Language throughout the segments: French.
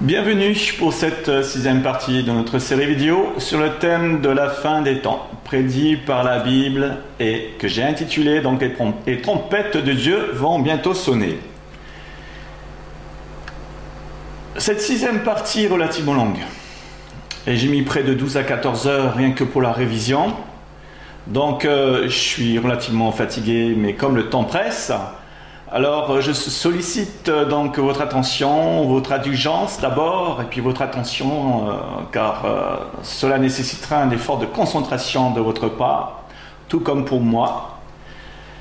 Bienvenue pour cette sixième partie de notre série vidéo sur le thème de la fin des temps, prédit par la Bible et que j'ai intitulé donc les trompettes de Dieu vont bientôt sonner. Cette sixième partie est relativement longue et j'ai mis près de 12 à 14 heures rien que pour la révision. Donc je suis relativement fatigué, mais comme le temps presse, alors je sollicite donc votre attention, votre indulgence d'abord, et puis votre attention, car cela nécessitera un effort de concentration de votre part, tout comme pour moi.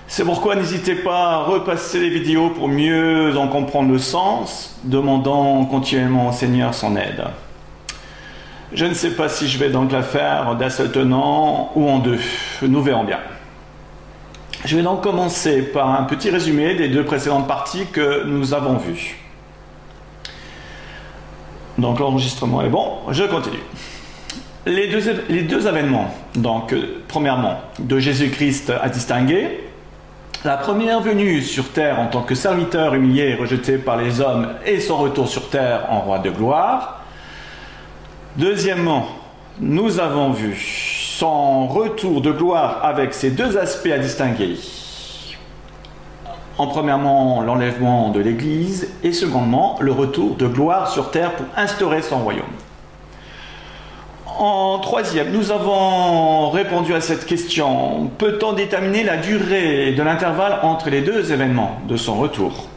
C'est pourquoi n'hésitez pas à repasser les vidéos pour mieux en comprendre le sens, demandant continuellement au Seigneur son aide. Je ne sais pas si je vais donc la faire d'un seul tenant ou en deux, nous verrons bien. Je vais donc commencer par un petit résumé des deux précédentes parties que nous avons vues. Donc l'enregistrement est bon, je continue. Les deux événements, donc premièrement, de Jésus-Christ à distinguer. La première venue sur terre en tant que serviteur humilié et rejeté par les hommes et son retour sur terre en roi de gloire. Deuxièmement, nous avons vu son retour de gloire avec ces deux aspects à distinguer. En premièrement, l'enlèvement de l'Église et secondement, le retour de gloire sur terre pour instaurer son royaume. En troisième, nous avons répondu à cette question. Peut-on déterminer la durée de l'intervalle entre les deux événements de son retour ?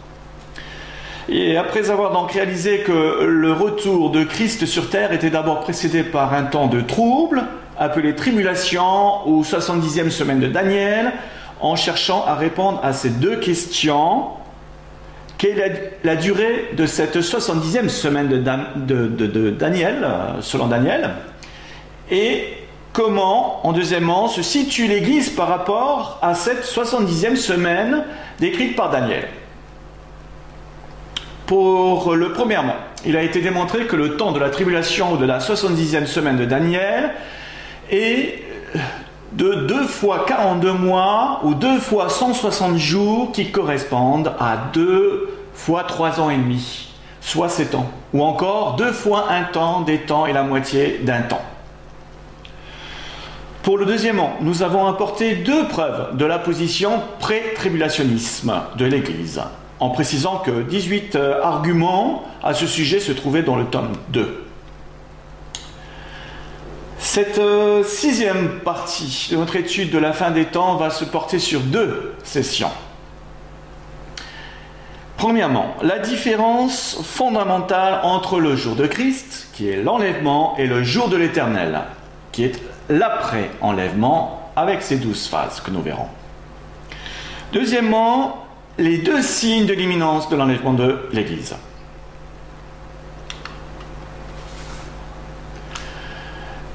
Et après avoir donc réalisé que le retour de Christ sur terre était d'abord précédé par un temps de trouble, appelé tribulation ou 70e semaine de Daniel, en cherchant à répondre à ces deux questions. Quelle est la durée de cette 70e semaine de Daniel, selon Daniel? Et comment, en deuxièmement, se situe l'Église par rapport à cette 70e semaine décrite par Daniel? Pour le premièrement, il a été démontré que le temps de la tribulation ou de la 70e semaine de Daniel est de 2 fois 42 mois ou 2 fois 160 jours qui correspondent à 2 fois 3 ans et demi, soit 7 ans. Ou encore 2 fois un temps, des temps et la moitié d'un temps. Pour le deuxièmement, nous avons apporté 2 preuves de la position pré-tribulationnisme de l'Église, en précisant que 18 arguments à ce sujet se trouvaient dans le tome 2. Cette sixième partie de notre étude de la fin des temps va se porter sur 2 sessions. Premièrement, la différence fondamentale entre le jour de Christ, qui est l'enlèvement, et le jour de l'Éternel, qui est l'après-enlèvement, avec ses 12 phases que nous verrons. Deuxièmement, les 2 signes de l'imminence de l'enlèvement de l'Église.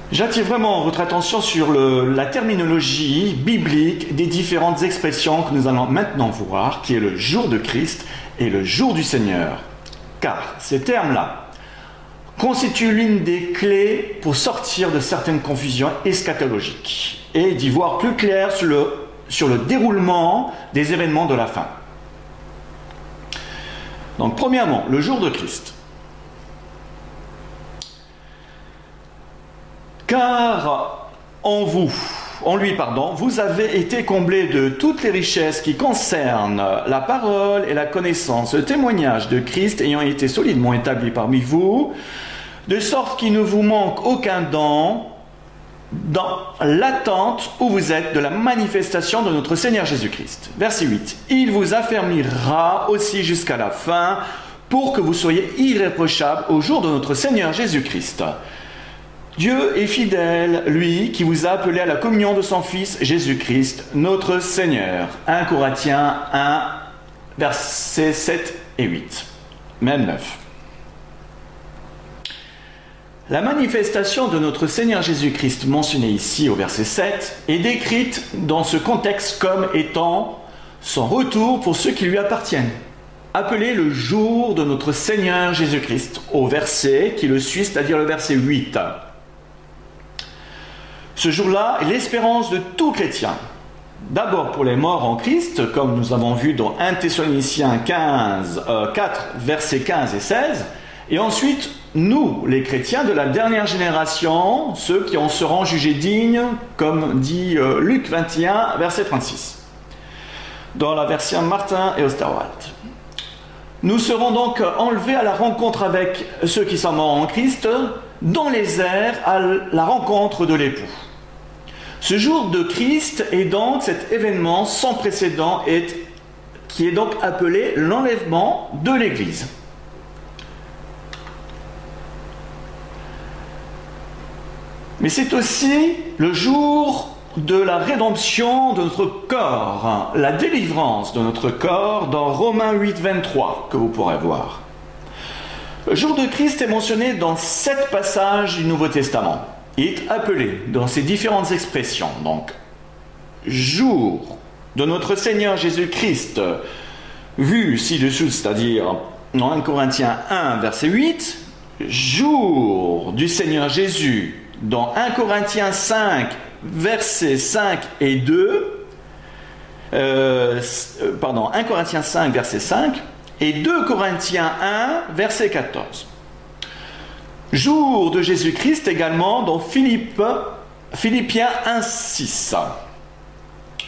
J'attire vraiment votre attention sur la terminologie biblique des différentes expressions que nous allons maintenant voir, qui est le jour de Christ et le jour du Seigneur. Car ces termes-là constituent l'une des clés pour sortir de certaines confusions eschatologiques et d'y voir plus clair sur le déroulement des événements de la fin. Donc, premièrement, le jour de Christ. Car en lui, vous avez été comblés de toutes les richesses qui concernent la parole et la connaissance, le témoignage de Christ ayant été solidement établi parmi vous, de sorte qu'il ne vous manque aucun don dans l'attente où vous êtes de la manifestation de notre Seigneur Jésus-Christ. Verset 8. Il vous affermira aussi jusqu'à la fin pour que vous soyez irréprochables au jour de notre Seigneur Jésus-Christ. Dieu est fidèle, lui, qui vous a appelé à la communion de son Fils Jésus-Christ, notre Seigneur. 1 Corinthiens 1, versets 7 et 8. Même 9. La manifestation de notre Seigneur Jésus-Christ mentionnée ici au verset 7 est décrite dans ce contexte comme étant son retour pour ceux qui lui appartiennent, appelé le jour de notre Seigneur Jésus-Christ, au verset qui le suit, c'est-à-dire le verset 8. Ce jour-là est l'espérance de tout chrétien. D'abord pour les morts en Christ, comme nous avons vu dans 1 Thessaloniciens 4, versets 15 et 16, et ensuite, nous, les chrétiens de la dernière génération, ceux qui en seront jugés dignes, comme dit Luc 21, verset 36, dans la version Martin et Osterwald. Nous serons donc enlevés à la rencontre avec ceux qui sont morts en Christ, dans les airs, à la rencontre de l'époux. Ce jour de Christ est donc cet événement sans précédent qui est donc appelé l'enlèvement de l'Église. Mais c'est aussi le jour de la rédemption de notre corps, la délivrance de notre corps dans Romains 8, 23, que vous pourrez voir. Le jour de Christ est mentionné dans 7 passages du Nouveau Testament. Il est appelé dans ces différentes expressions. Donc, jour de notre Seigneur Jésus-Christ, vu ci-dessous, c'est-à-dire dans 1 Corinthiens 1, verset 8, jour du Seigneur Jésus, dans 1 Corinthiens 5, versets 5 et 2, 1 Corinthiens 5, verset 5, et 2 Corinthiens 1, verset 14. Jour de Jésus-Christ également dans Philippiens 1, 6.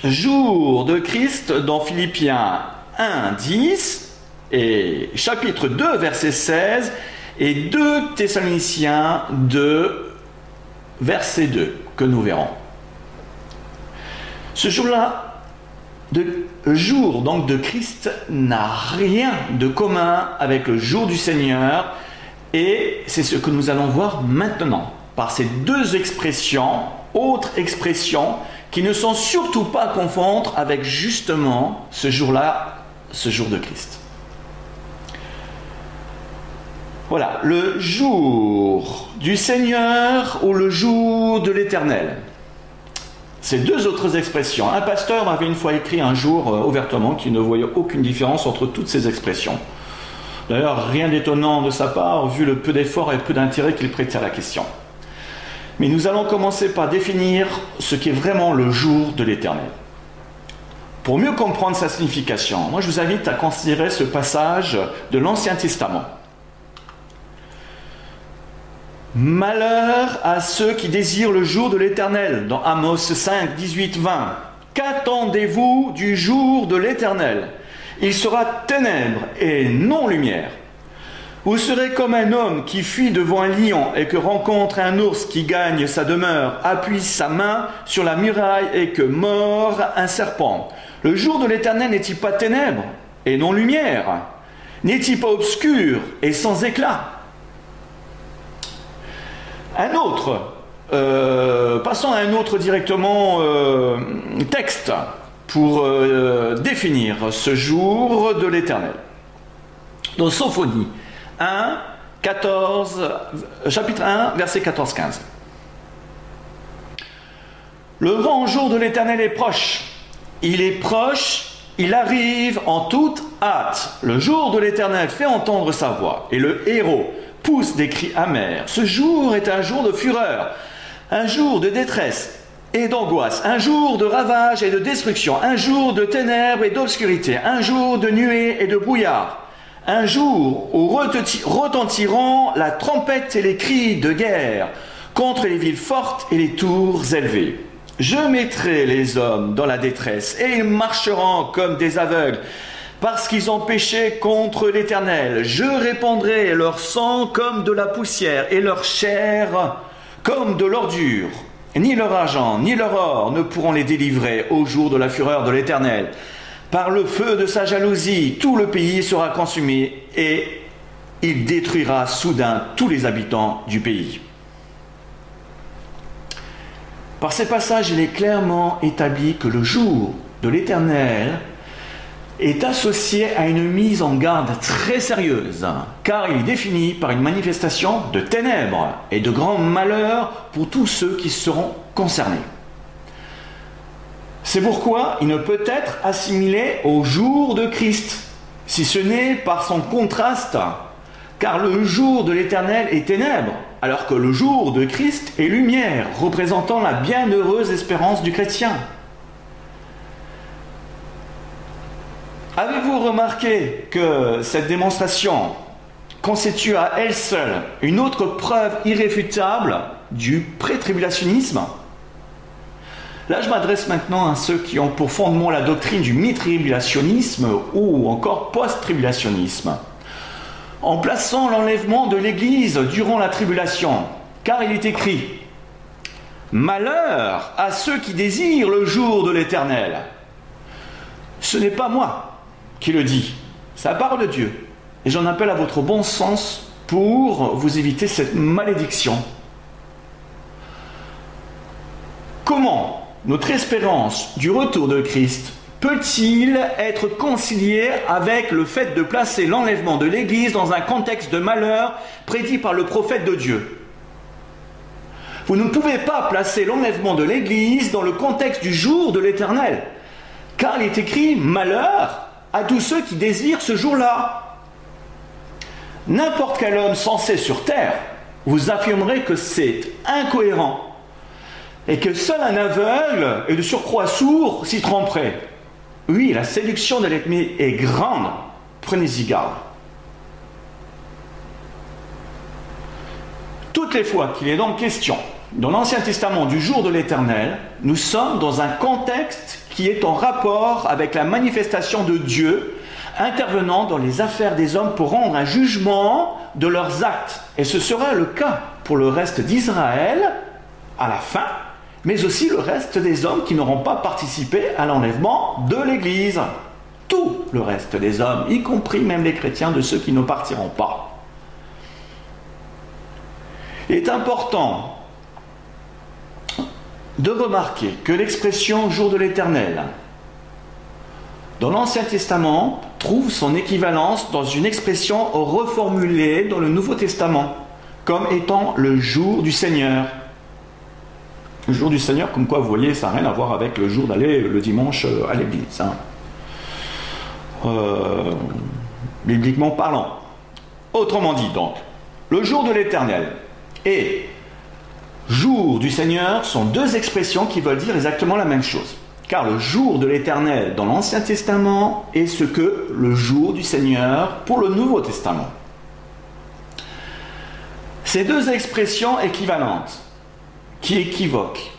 Jour de Christ dans Philippiens 1, 10, et chapitre 2, verset 16, et 2 Thessaloniciens 2, verset 2, que nous verrons. Ce jour-là, le jour donc de Christ n'a rien de commun avec le jour du Seigneur, et c'est ce que nous allons voir maintenant, par ces 2 expressions, autres expressions, qui ne sont surtout pas à confondre avec justement ce jour-là, ce jour de Christ. Voilà, le jour du Seigneur ou le jour de l'Éternel. Ces 2 autres expressions. Un pasteur m'avait une fois écrit un jour ouvertement qu'il ne voyait aucune différence entre toutes ces expressions. D'ailleurs, rien d'étonnant de sa part, vu le peu d'efforts et peu d'intérêt qu'il prêtait à la question. Mais nous allons commencer par définir ce qu'est vraiment le jour de l'Éternel. Pour mieux comprendre sa signification, moi je vous invite à considérer ce passage de l'Ancien Testament. Malheur à ceux qui désirent le jour de l'Éternel, dans Amos 5, 18, 20. Qu'attendez-vous du jour de l'Éternel ? Il sera ténèbres et non lumière. Vous serez comme un homme qui fuit devant un lion et que rencontre un ours qui gagne sa demeure, appuie sa main sur la muraille et que mord un serpent. Le jour de l'Éternel n'est-il pas ténèbres et non lumière ? N'est-il pas obscur et sans éclat ? Un autre, passons à un autre directement texte pour définir ce jour de l'Éternel. Dans Sophonie 1, 14, chapitre 1, verset 14-15. Le grand jour de l'Éternel est proche. Il est proche, il arrive en toute hâte. Le jour de l'Éternel fait entendre sa voix et le héros pousse des cris amers. Ce jour est un jour de fureur, un jour de détresse et d'angoisse, un jour de ravage et de destruction, un jour de ténèbres et d'obscurité, un jour de nuées et de brouillard, un jour où retentiront la trompette et les cris de guerre contre les villes fortes et les tours élevées. Je mettrai les hommes dans la détresse, et ils marcheront comme des aveugles, parce qu'ils ont péché contre l'Éternel. Je répandrai leur sang comme de la poussière, et leur chair comme de l'ordure. Ni leur argent, ni leur or ne pourront les délivrer au jour de la fureur de l'Éternel. Par le feu de sa jalousie, tout le pays sera consumé, et il détruira soudain tous les habitants du pays. Par ces passages, il est clairement établi que le jour de l'Éternel est associé à une mise en garde très sérieuse, car il est défini par une manifestation de ténèbres et de grands malheurs pour tous ceux qui seront concernés. C'est pourquoi il ne peut être assimilé au jour de Christ, si ce n'est par son contraste, car le jour de l'Éternel est ténèbres, alors que le jour de Christ est lumière, représentant la bienheureuse espérance du chrétien. Avez-vous remarqué que cette démonstration constitue à elle seule une autre preuve irréfutable du pré-tribulationnisme? Là, je m'adresse maintenant à ceux qui ont pour fondement la doctrine du mi-tribulationnisme ou encore post-tribulationnisme, en plaçant l'enlèvement de l'Église durant la tribulation, car il est écrit « Malheur à ceux qui désirent le jour de l'Éternel ». Ce n'est pas moi qui le dit, c'est la parole de Dieu. Et j'en appelle à votre bon sens pour vous éviter cette malédiction. Comment notre espérance du retour de Christ peut-il être concilié avec le fait de placer l'enlèvement de l'Église dans un contexte de malheur prédit par le prophète de Dieu? Vous ne pouvez pas placer l'enlèvement de l'Église dans le contexte du jour de l'Éternel, car il est écrit « Malheur à tous ceux qui désirent ce jour-là ». N'importe quel homme sensé sur terre vous affirmerez que c'est incohérent et que seul un aveugle et de surcroît sourd s'y tromperait. Oui, la séduction de l'ennemi est grande, prenez-y garde. Toutes les fois qu'il est donc question dans l'Ancien Testament du jour de l'Éternel, nous sommes dans un contexte qui est en rapport avec la manifestation de Dieu intervenant dans les affaires des hommes pour rendre un jugement de leurs actes. Et ce sera le cas pour le reste d'Israël à la fin, mais aussi le reste des hommes qui n'auront pas participé à l'enlèvement de l'Église. Tout le reste des hommes, y compris même les chrétiens, de ceux qui ne partiront pas. Il est important de remarquer que l'expression « jour de l'Éternel » dans l'Ancien Testament trouve son équivalence dans une expression reformulée dans le Nouveau Testament comme étant le jour du Seigneur. Le jour du Seigneur, comme quoi vous voyez, ça n'a rien à voir avec le jour d'aller le dimanche à l'église. Bibliquement parlant. Autrement dit donc, le jour de l'Éternel et jour du Seigneur sont deux expressions qui veulent dire exactement la même chose. Car le jour de l'Éternel dans l'Ancien Testament est ce que le jour du Seigneur pour le Nouveau Testament. Ces deux expressions équivalentes qui équivoquent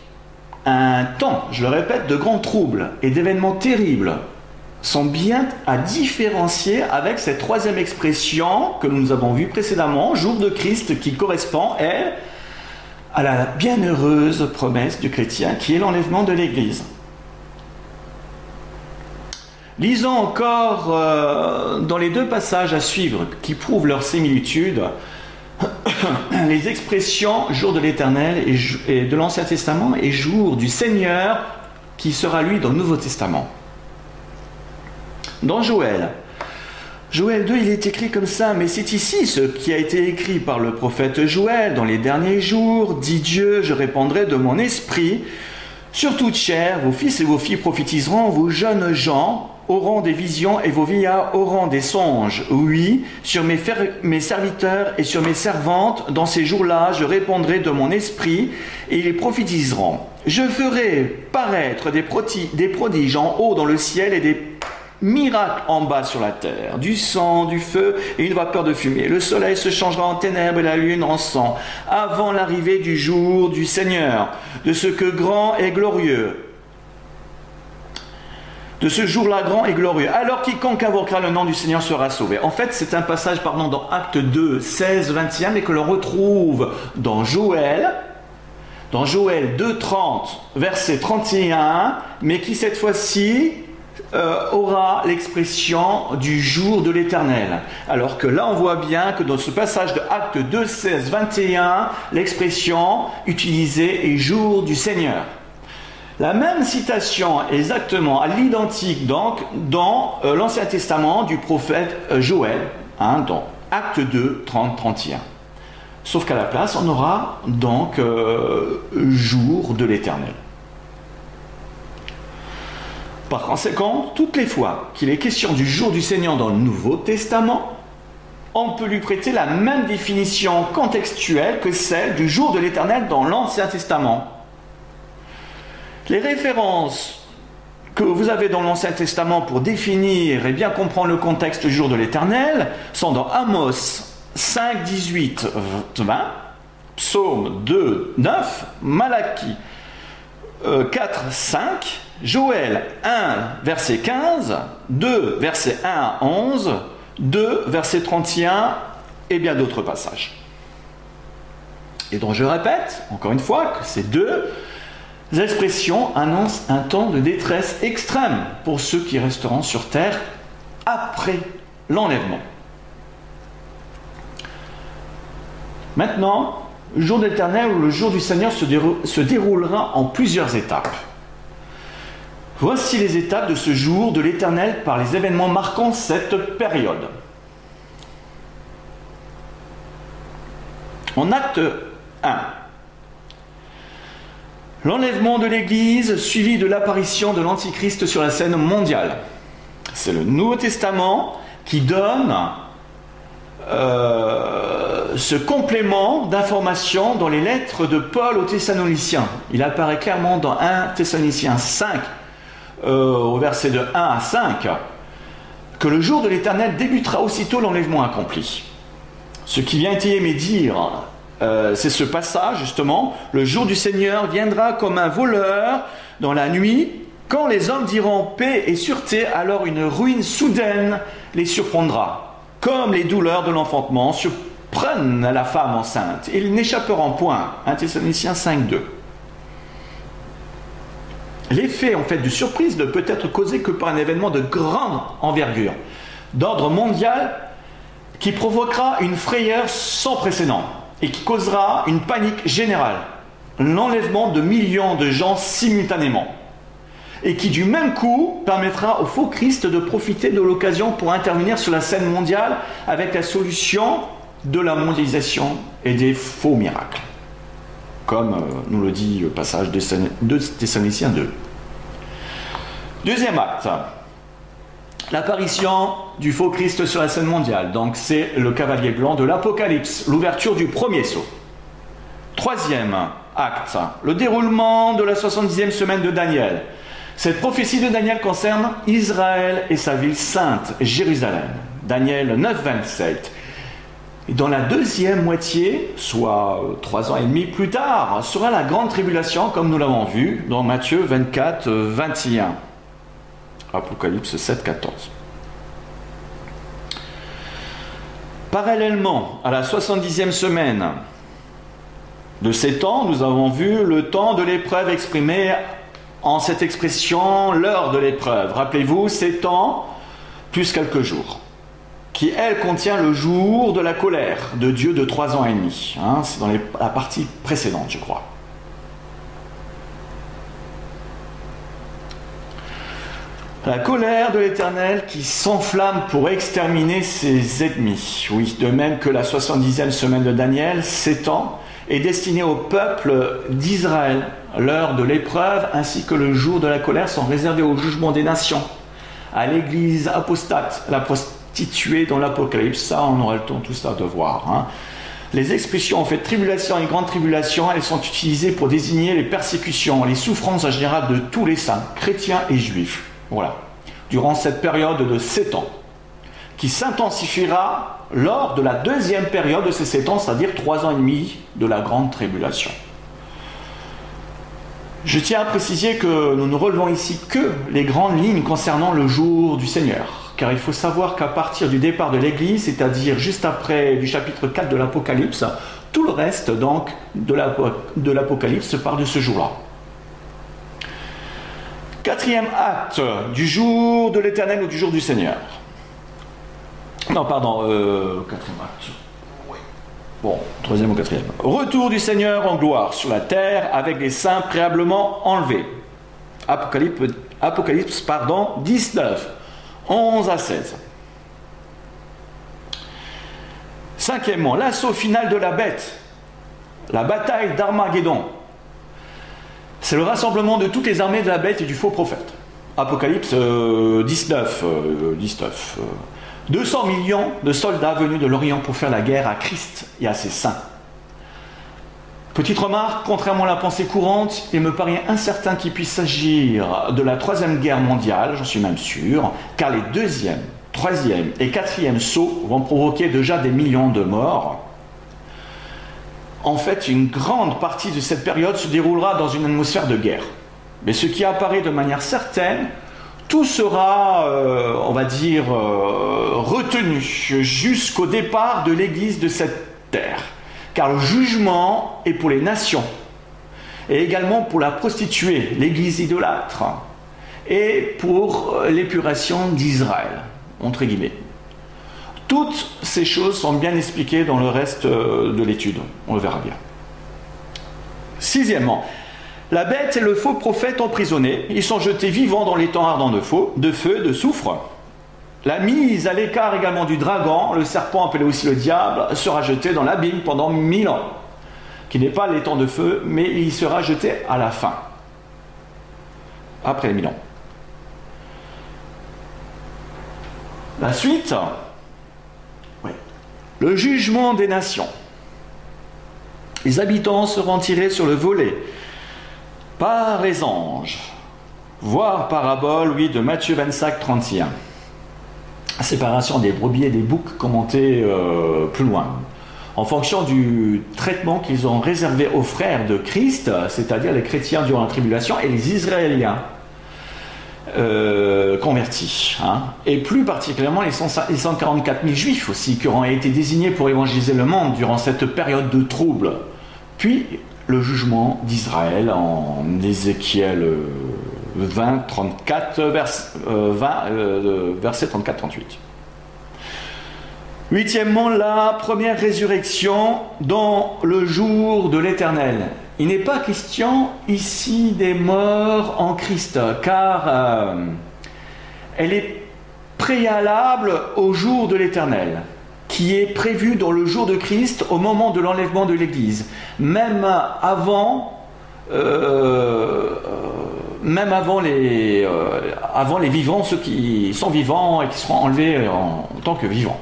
un temps, je le répète, de grands troubles et d'événements terribles sont bien à différencier avec cette troisième expression que nous avons vue précédemment, jour de Christ, qui correspond, elle, à la bienheureuse promesse du chrétien qui est l'enlèvement de l'Église. Lisons encore dans les deux passages à suivre qui prouvent leur similitude les expressions jour de l'Éternel et de l'Ancien Testament et jour du Seigneur qui sera lui dans le Nouveau Testament. Dans Joël 2, il est écrit comme ça, mais c'est ici ce qui a été écrit par le prophète Joël. Dans les derniers jours, dit Dieu, je répandrai de mon esprit sur toute chair, vos fils et vos filles prophétiseront, vos jeunes gens auront des visions et vos vieillards auront des songes. Oui, sur mes serviteurs et sur mes servantes, dans ces jours-là, je répandrai de mon esprit et ils prophétiseront. Je ferai paraître des prodiges en haut dans le ciel et des miracle en bas sur la terre, du sang, du feu et une vapeur de fumée. Le soleil se changera en ténèbres et la lune en sang, avant l'arrivée du jour du Seigneur, de ce que grand et glorieux. De ce jour-là grand et glorieux. Alors quiconque invoquera le nom du Seigneur sera sauvé. En fait, c'est un passage, dans Actes 2, 16, 21, mais que l'on retrouve dans Joël 2, 30, verset 31, mais qui cette fois-ci aura l'expression du jour de l'Éternel. Alors que là, on voit bien que dans ce passage de Actes 2, 16, 21, l'expression utilisée est jour du Seigneur. La même citation exactement à l'identique donc dans l'Ancien Testament du prophète Joël, dans Acte 2, 30, 31. Sauf qu'à la place, on aura donc jour de l'Éternel. Par conséquent, toutes les fois qu'il est question du jour du Seigneur dans le Nouveau Testament, on peut lui prêter la même définition contextuelle que celle du jour de l'Éternel dans l'Ancien Testament. Les références que vous avez dans l'Ancien Testament pour définir et bien comprendre le contexte du jour de l'Éternel sont dans Amos 5, 18, 20, Psaume 2, 9, Malachie 4, 5, Joël 1, verset 15, 2, verset 1 à 11, 2, verset 31 et bien d'autres passages. Et donc je répète, encore une fois, que ces deux expressions annoncent un temps de détresse extrême pour ceux qui resteront sur terre après l'enlèvement. Maintenant, le jour de l'Éternel ou le jour du Seigneur se déroulera en plusieurs étapes. Voici les étapes de ce jour de l'Éternel par les événements marquant cette période. En acte 1, l'enlèvement de l'Église suivi de l'apparition de l'Antichrist sur la scène mondiale. C'est le Nouveau Testament qui donne ce complément d'information dans les lettres de Paul aux Thessaloniciens. Il apparaît clairement dans 1 Thessaloniciens 5, au verset de 1 à 5, que le jour de l'Éternel débutera aussitôt l'enlèvement accompli. Ce qui vient étayer dire, c'est ce passage justement, le jour du Seigneur viendra comme un voleur dans la nuit, quand les hommes diront paix et sûreté, alors une ruine soudaine les surprendra, comme les douleurs de l'enfantement surprennent la femme enceinte. Ils n'échapperont point. 1 Thessaloniciens 5, 2. L'effet en fait de surprise ne peut être causé que par un événement de grande envergure, d'ordre mondial, qui provoquera une frayeur sans précédent et qui causera une panique générale, l'enlèvement de millions de gens simultanément, et qui du même coup permettra au faux Christ de profiter de l'occasion pour intervenir sur la scène mondiale avec la solution de la mondialisation et des faux miracles, comme nous le dit le passage de Thessaloniciens 2. Deuxième acte, l'apparition du faux Christ sur la scène mondiale. Donc c'est le cavalier blanc de l'Apocalypse, l'ouverture du premier sceau. Troisième acte, le déroulement de la 70e semaine de Daniel. Cette prophétie de Daniel concerne Israël et sa ville sainte, Jérusalem. Daniel 9, 27. Et dans la deuxième moitié, soit 3 ans et demi plus tard, sera la grande tribulation, comme nous l'avons vu dans Matthieu 24, 21. Apocalypse 7, 14. Parallèlement à la 70e semaine de ces temps, nous avons vu le temps de l'épreuve exprimé en cette expression, l'heure de l'épreuve. Rappelez-vous, c'est temps plus quelques jours, qui, elle, contient le jour de la colère de Dieu de 3 ans et demi. C'est dans la partie précédente, je crois. La colère de l'Éternel qui s'enflamme pour exterminer ses ennemis. Oui, de même que la 70e semaine de Daniel s'étend, est destinée au peuple d'Israël. L'heure de l'épreuve ainsi que le jour de la colère sont réservés au jugement des nations, à l'église apostate, la prostituée dans l'Apocalypse. Ça, on aura le temps tout ça de voir. Les expressions en fait tribulation et grande tribulation, elles sont utilisées pour désigner les persécutions, les souffrances en général de tous les saints, chrétiens et juifs. Voilà. durant cette période de 7 ans, qui s'intensifiera lors de la deuxième période de ces 7 ans, c'est-à-dire 3 ans et demi de la grande tribulation. Je tiens à préciser que nous ne relevons ici que les grandes lignes concernant le jour du Seigneur, car il faut savoir qu'à partir du départ de l'Église, c'est-à-dire juste après du chapitre 4 de l'Apocalypse, tout le reste donc de l'Apocalypse parle de ce jour-là. Quatrième acte du jour de l'Éternel ou du jour du Seigneur. Non, pardon, quatrième acte. Oui. Bon, troisième ou quatrième. Retour du Seigneur en gloire sur la terre avec les saints préalablement enlevés. Apocalypse 19, 11 à 16. Cinquièmement, l'assaut final de la bête. La bataille d'Armageddon. C'est le rassemblement de toutes les armées de la bête et du faux prophète. Apocalypse 19. 200 millions de soldats venus de l'Orient pour faire la guerre à Christ et à ses saints. Petite remarque, contrairement à la pensée courante, il me paraît incertain qu'il puisse s'agir de la troisième guerre mondiale, j'en suis même sûr, car les deuxième, troisième et quatrième sauts vont provoquer déjà des millions de morts. En fait, une grande partie de cette période se déroulera dans une atmosphère de guerre. Mais ce qui apparaît de manière certaine, tout sera, on va dire, retenu jusqu'au départ de l'Église de cette terre. Car le jugement est pour les nations, et également pour la prostituée, l'Église idolâtre, et pour l'épuration d'Israël, entre guillemets. Toutes ces choses sont bien expliquées dans le reste de l'étude, on le verra bien. Sixièmement, la bête et le faux prophète emprisonnés, ils sont jetés vivants dans les temps ardents de feu, de soufre. La mise à l'écart également du dragon, le serpent appelé aussi le diable, sera jeté dans l'abîme pendant 1000 ans, qui n'est pas les temps de feu, mais il sera jeté à la fin, après les 1000 ans. La suite, oui. Le jugement des nations. Les habitants seront tirés sur le volet par les anges, voir parabole, oui, de Matthieu 25, 31. Séparation des brebis et des boucs commentée plus loin. En fonction du traitement qu'ils ont réservé aux frères de Christ, c'est-à-dire les chrétiens durant la tribulation et les Israéliens convertis. Et plus particulièrement les 144 000 juifs aussi qui auront été désignés pour évangéliser le monde durant cette période de trouble. Puis le jugement d'Israël en Ézéchiel 20, 34, verset 34-38. Huitièmement, la première résurrection dans le jour de l'Éternel. Il n'est pas question ici des morts en Christ, car elle est préalable au jour de l'Éternel, qui est prévu dans le jour de Christ au moment de l'enlèvement de l'Église. Même avant les vivants, ceux qui sont vivants et qui seront enlevés en tant que vivants.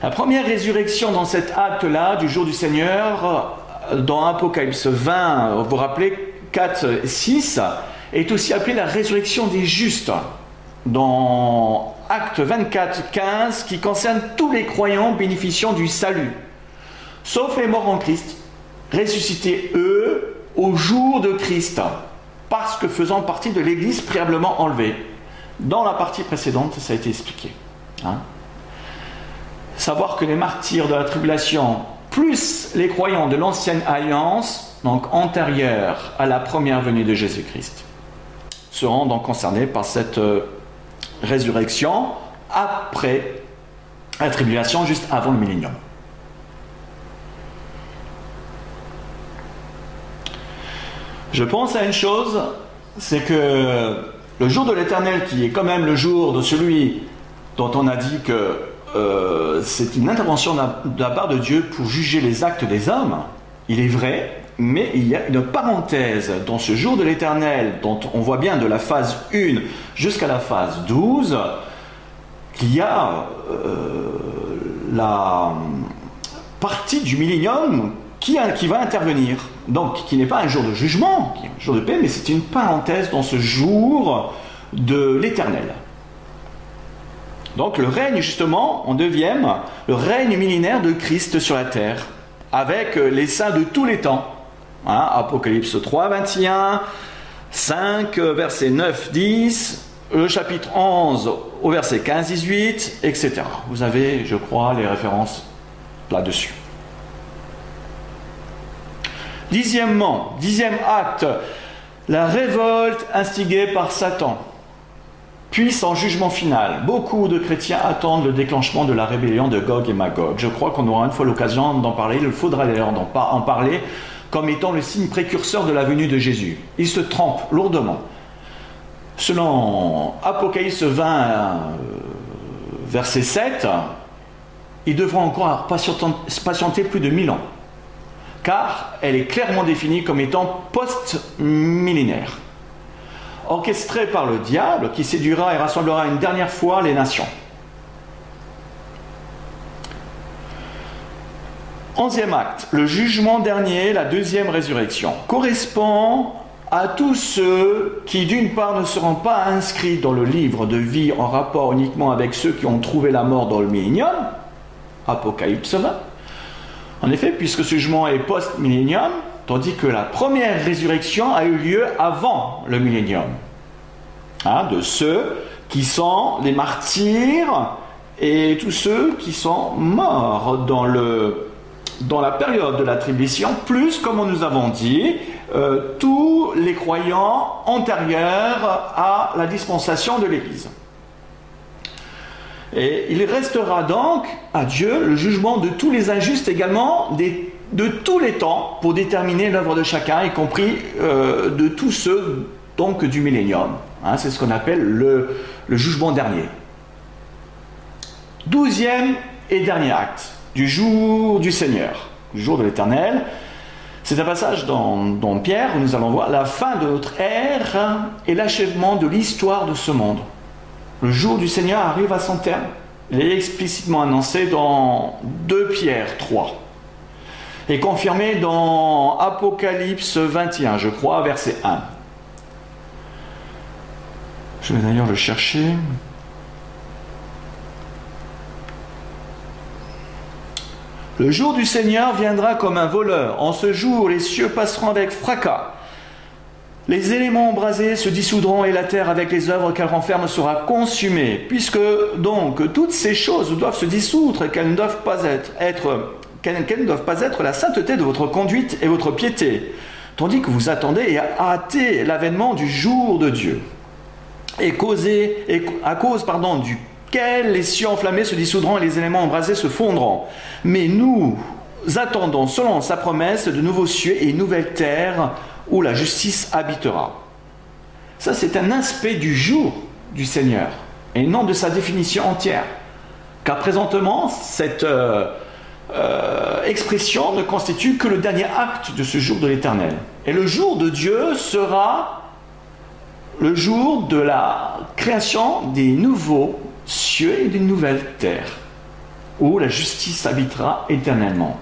La première résurrection dans cet acte-là, du jour du Seigneur, dans Apocalypse 20, vous vous rappelez, 4, 6, est aussi appelée la résurrection des justes, dans Acte 24, 15, qui concerne tous les croyants bénéficiant du salut, sauf les morts en Christ, ressuscités eux au jour de Christ, parce que faisant partie de l'Église préalablement enlevée. Dans la partie précédente, ça a été expliqué. Savoir que les martyrs de la tribulation, plus les croyants de l'ancienne alliance, donc antérieurs à la première venue de Jésus-Christ, seront donc concernés par cette résurrection après la tribulation, juste avant le millénium. Je pense à une chose, c'est que le jour de l'Éternel, qui est quand même le jour de celui dont on a dit que c'est une intervention de la part de Dieu pour juger les actes des hommes, il est vrai, mais il y a une parenthèse dans ce jour de l'Éternel, dont on voit bien de la phase 1 jusqu'à la phase 12, qu'il y a la partie du millénium qui va intervenir. Donc, qui n'est pas un jour de jugement, qui est un jour de paix, mais c'est une parenthèse dans ce jour de l'Éternel. Donc le règne justement, en neuvième, le règne millénaire de Christ sur la terre, avec les saints de tous les temps. Hein, Apocalypse 3, 21, 5, verset 9, 10, le chapitre 11 au verset 15, 18, etc. Vous avez, je crois, les références là-dessus. Dixième acte, la révolte instigée par Satan, puis son jugement final. Beaucoup de chrétiens attendent le déclenchement de la rébellion de Gog et Magog. Je crois qu'on aura une fois l'occasion d'en parler. Il faudra d'ailleurs en parler comme étant le signe précurseur de la venue de Jésus. Ils se trompent lourdement. Selon Apocalypse 20, verset 7, ils devront encore patienter plus de 1000 ans, car elle est clairement définie comme étant post-millénaire, orchestrée par le diable qui séduira et rassemblera une dernière fois les nations. 11e acte, le jugement dernier, la deuxième résurrection, correspond à tous ceux qui, d'une part, ne seront pas inscrits dans le livre de vie en rapport uniquement avec ceux qui ont trouvé la mort dans le millénium, Apocalypse 20. En effet, puisque ce jugement est post-millénium, tandis que la première résurrection a eu lieu avant le millénium. Hein, de ceux qui sont les martyrs et tous ceux qui sont morts dans la période de la tribulation, plus, comme nous avons dit, tous les croyants antérieurs à la dispensation de l'Église. Et il restera donc à Dieu le jugement de tous les injustes également, de tous les temps, pour déterminer l'œuvre de chacun, y compris de tous ceux donc du millénium. Hein, c'est ce qu'on appelle le jugement dernier. 12e et dernier acte du jour du Seigneur, du jour de l'Éternel. C'est un passage dans Pierre où nous allons voir la fin de notre ère et l'achèvement de l'histoire de ce monde. Le jour du Seigneur arrive à son terme. Il est explicitement annoncé dans 2 Pierre 3 et confirmé dans Apocalypse 21, je crois, verset 1. Je vais d'ailleurs le chercher. Le jour du Seigneur viendra comme un voleur. En ce jour, les cieux passeront avec fracas. Les éléments embrasés se dissoudront et la terre avec les œuvres qu'elle renferme sera consumée. Puisque donc toutes ces choses doivent se dissoudre et qu'elles ne doivent pas être la sainteté de votre conduite et votre piété, tandis que vous attendez et hâtez l'avènement du jour de Dieu. Et à cause duquel les cieux enflammés se dissoudront et les éléments embrasés se fondront. Mais nous attendons, selon sa promesse, de nouveaux cieux et une nouvelle terre où la justice habitera. Ça, c'est un aspect du jour du Seigneur, et non de sa définition entière. Car présentement, cette expression ne constitue que le dernier acte de ce jour de l'Éternel. Et le jour de Dieu sera le jour de la création des nouveaux cieux et d'une nouvelle terre, où la justice habitera éternellement.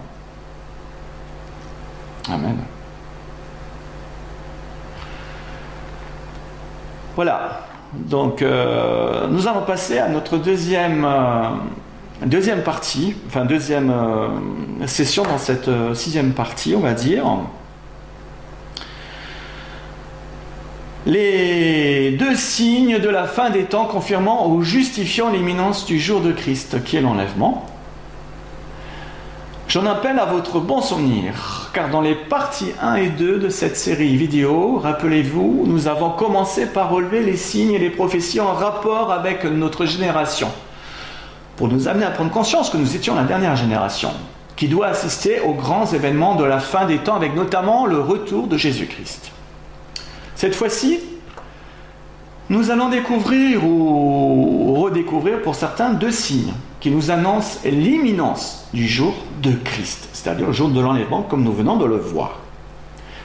Amen. Voilà. Donc, nous allons passer à notre deuxième partie, enfin deuxième session dans cette 6e partie, on va dire. Les 2 signes de la fin des temps confirmant ou justifiant l'imminence du jour de Christ, qui est l'enlèvement. J'en appelle à votre bon souvenir, car dans les parties 1 et 2 de cette série vidéo, rappelez-vous, nous avons commencé par relever les signes et les prophéties en rapport avec notre génération, pour nous amener à prendre conscience que nous étions la dernière génération, qui doit assister aux grands événements de la fin des temps, avec notamment le retour de Jésus-Christ. Cette fois-ci, nous allons découvrir ou redécouvrir pour certains 2 signes qui nous annoncent l'imminence du jour de Christ, c'est-à-dire le jour de l'enlèvement comme nous venons de le voir.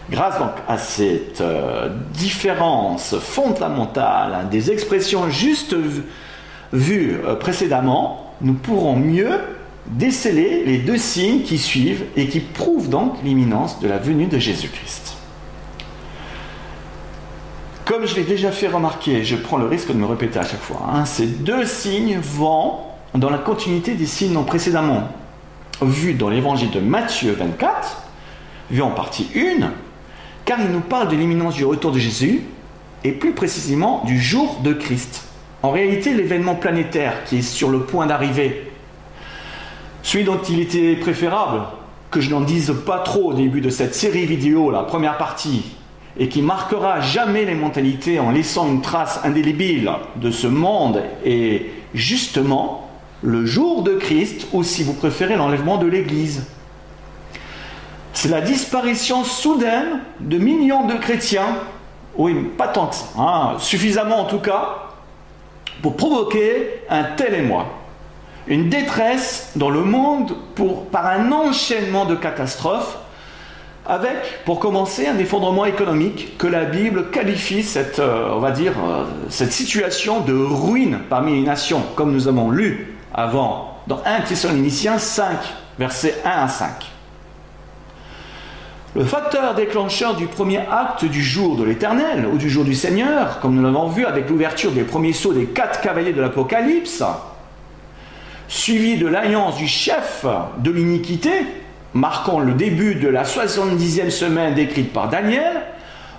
Grâce donc à cette différence fondamentale des expressions juste vues précédemment, nous pourrons mieux déceler les 2 signes qui suivent et qui prouvent donc l'imminence de la venue de Jésus-Christ. Comme je l'ai déjà fait remarquer, je prends le risque de me répéter à chaque fois, ces deux signes vont dans la continuité des signes non précédemment vus dans l'évangile de Matthieu 24, vu en partie 1, car il nous parle de l'imminence du retour de Jésus, et plus précisément du jour de Christ. En réalité, l'événement planétaire qui est sur le point d'arriver, celui dont il était préférable que je n'en dise pas trop au début de cette série vidéo, la première partie, et qui marquera jamais les mentalités en laissant une trace indélébile de ce monde, est justement le jour de Christ, ou si vous préférez l'enlèvement de l'Église. C'est la disparition soudaine de millions de chrétiens, oui, pas tant que ça, suffisamment en tout cas, pour provoquer un tel émoi. Une détresse dans le monde par un enchaînement de catastrophes, avec, pour commencer, un effondrement économique que la Bible qualifie cette situation de ruine parmi les nations, comme nous avons lu avant dans 1 Thessaloniciens 5, versets 1 à 5. Le facteur déclencheur du premier acte du jour de l'Éternel, ou du jour du Seigneur, comme nous l'avons vu avec l'ouverture des premiers sceaux des 4 cavaliers de l'Apocalypse, suivi de l'alliance du chef de l'iniquité, marquant le début de la 70e semaine décrite par Daniel,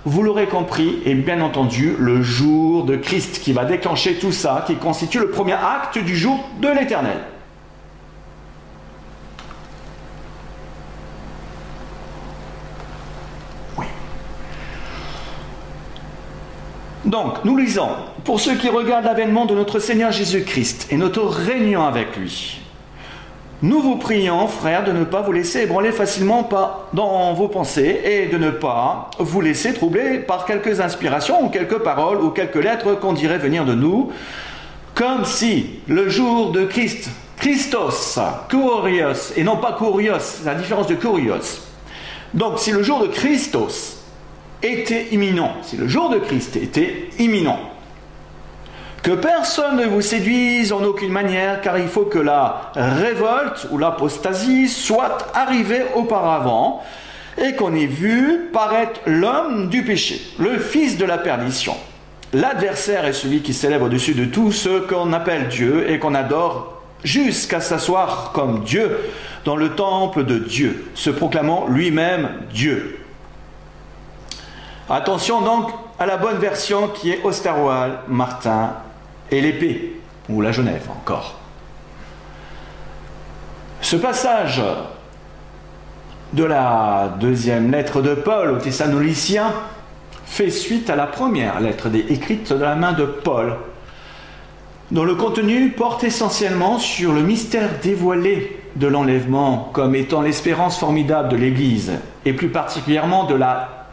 vous l'aurez compris, est bien entendu le jour de Christ qui va déclencher tout ça, qui constitue le premier acte du jour de l'Éternel. Oui. Donc, nous lisons, pour ceux qui regardent l'avènement de notre Seigneur Jésus-Christ et notre réunion avec lui, nous vous prions, frères, de ne pas vous laisser ébranler facilement dans vos pensées et de ne pas vous laisser troubler par quelques inspirations ou quelques paroles ou quelques lettres qu'on dirait venir de nous, comme si le jour de Christ, Christos, Kurios, et non pas Kurios, c'est la différence de Kurios. Donc, si le jour de Christos était imminent, si le jour de Christ était imminent, que personne ne vous séduise en aucune manière, car il faut que la révolte ou l'apostasie soit arrivée auparavant, et qu'on ait vu paraître l'homme du péché, le fils de la perdition. L'adversaire est celui qui s'élève au-dessus de tout ce qu'on appelle Dieu et qu'on adore jusqu'à s'asseoir comme Dieu dans le temple de Dieu, se proclamant lui-même Dieu. Attention donc à la bonne version qui est Osterwald, Martin et l'épée, ou la Genève encore. Ce passage de la deuxième lettre de Paul aux Thessaloniciens fait suite à la première lettre écrite de la main de Paul, dont le contenu porte essentiellement sur le mystère dévoilé de l'enlèvement comme étant l'espérance formidable de l'Église, et plus particulièrement de la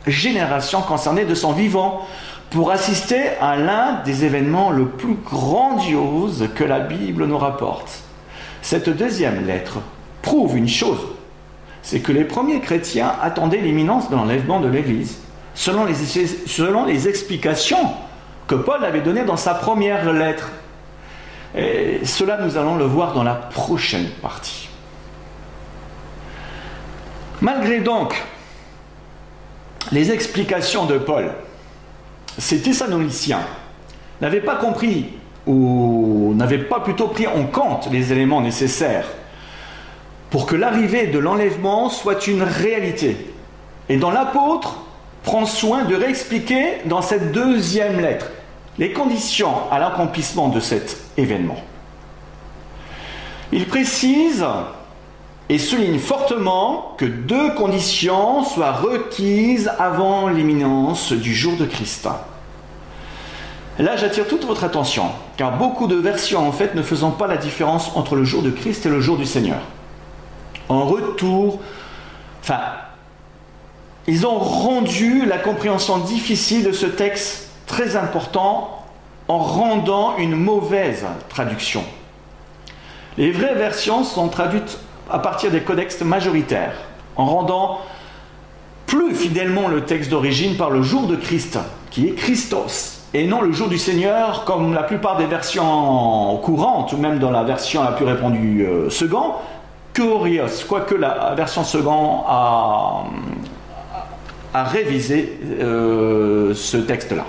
génération concernée de son vivant, pour assister à l'un des événements le plus grandiose que la Bible nous rapporte. Cette deuxième lettre prouve une chose, c'est que les premiers chrétiens attendaient l'imminence de l'enlèvement de l'Église, selon les explications que Paul avait données dans sa première lettre. Et cela, nous allons le voir dans la prochaine partie. Malgré donc les explications de Paul, ces Thessaloniciens n'avaient pas compris ou n'avaient pas plutôt pris en compte les éléments nécessaires pour que l'arrivée de l'enlèvement soit une réalité. Et dont l'apôtre prend soin de réexpliquer dans cette deuxième lettre les conditions à l'accomplissement de cet événement. Il précise et souligne fortement que 2 conditions soient requises avant l'imminence du jour de Christ. Là, j'attire toute votre attention, car beaucoup de versions, en fait, ne faisant pas la différence entre le jour de Christ et le jour du Seigneur. Ils ont rendu la compréhension difficile de ce texte très important en rendant une mauvaise traduction. Les vraies versions sont traduites à partir des codex majoritaires, en rendant plus fidèlement le texte d'origine par le jour de Christ, qui est Christos, et non le jour du Seigneur, comme la plupart des versions courantes, ou même dans la version la plus répandue Second, Kurios, quoique la version Second a à réviser ce texte-là,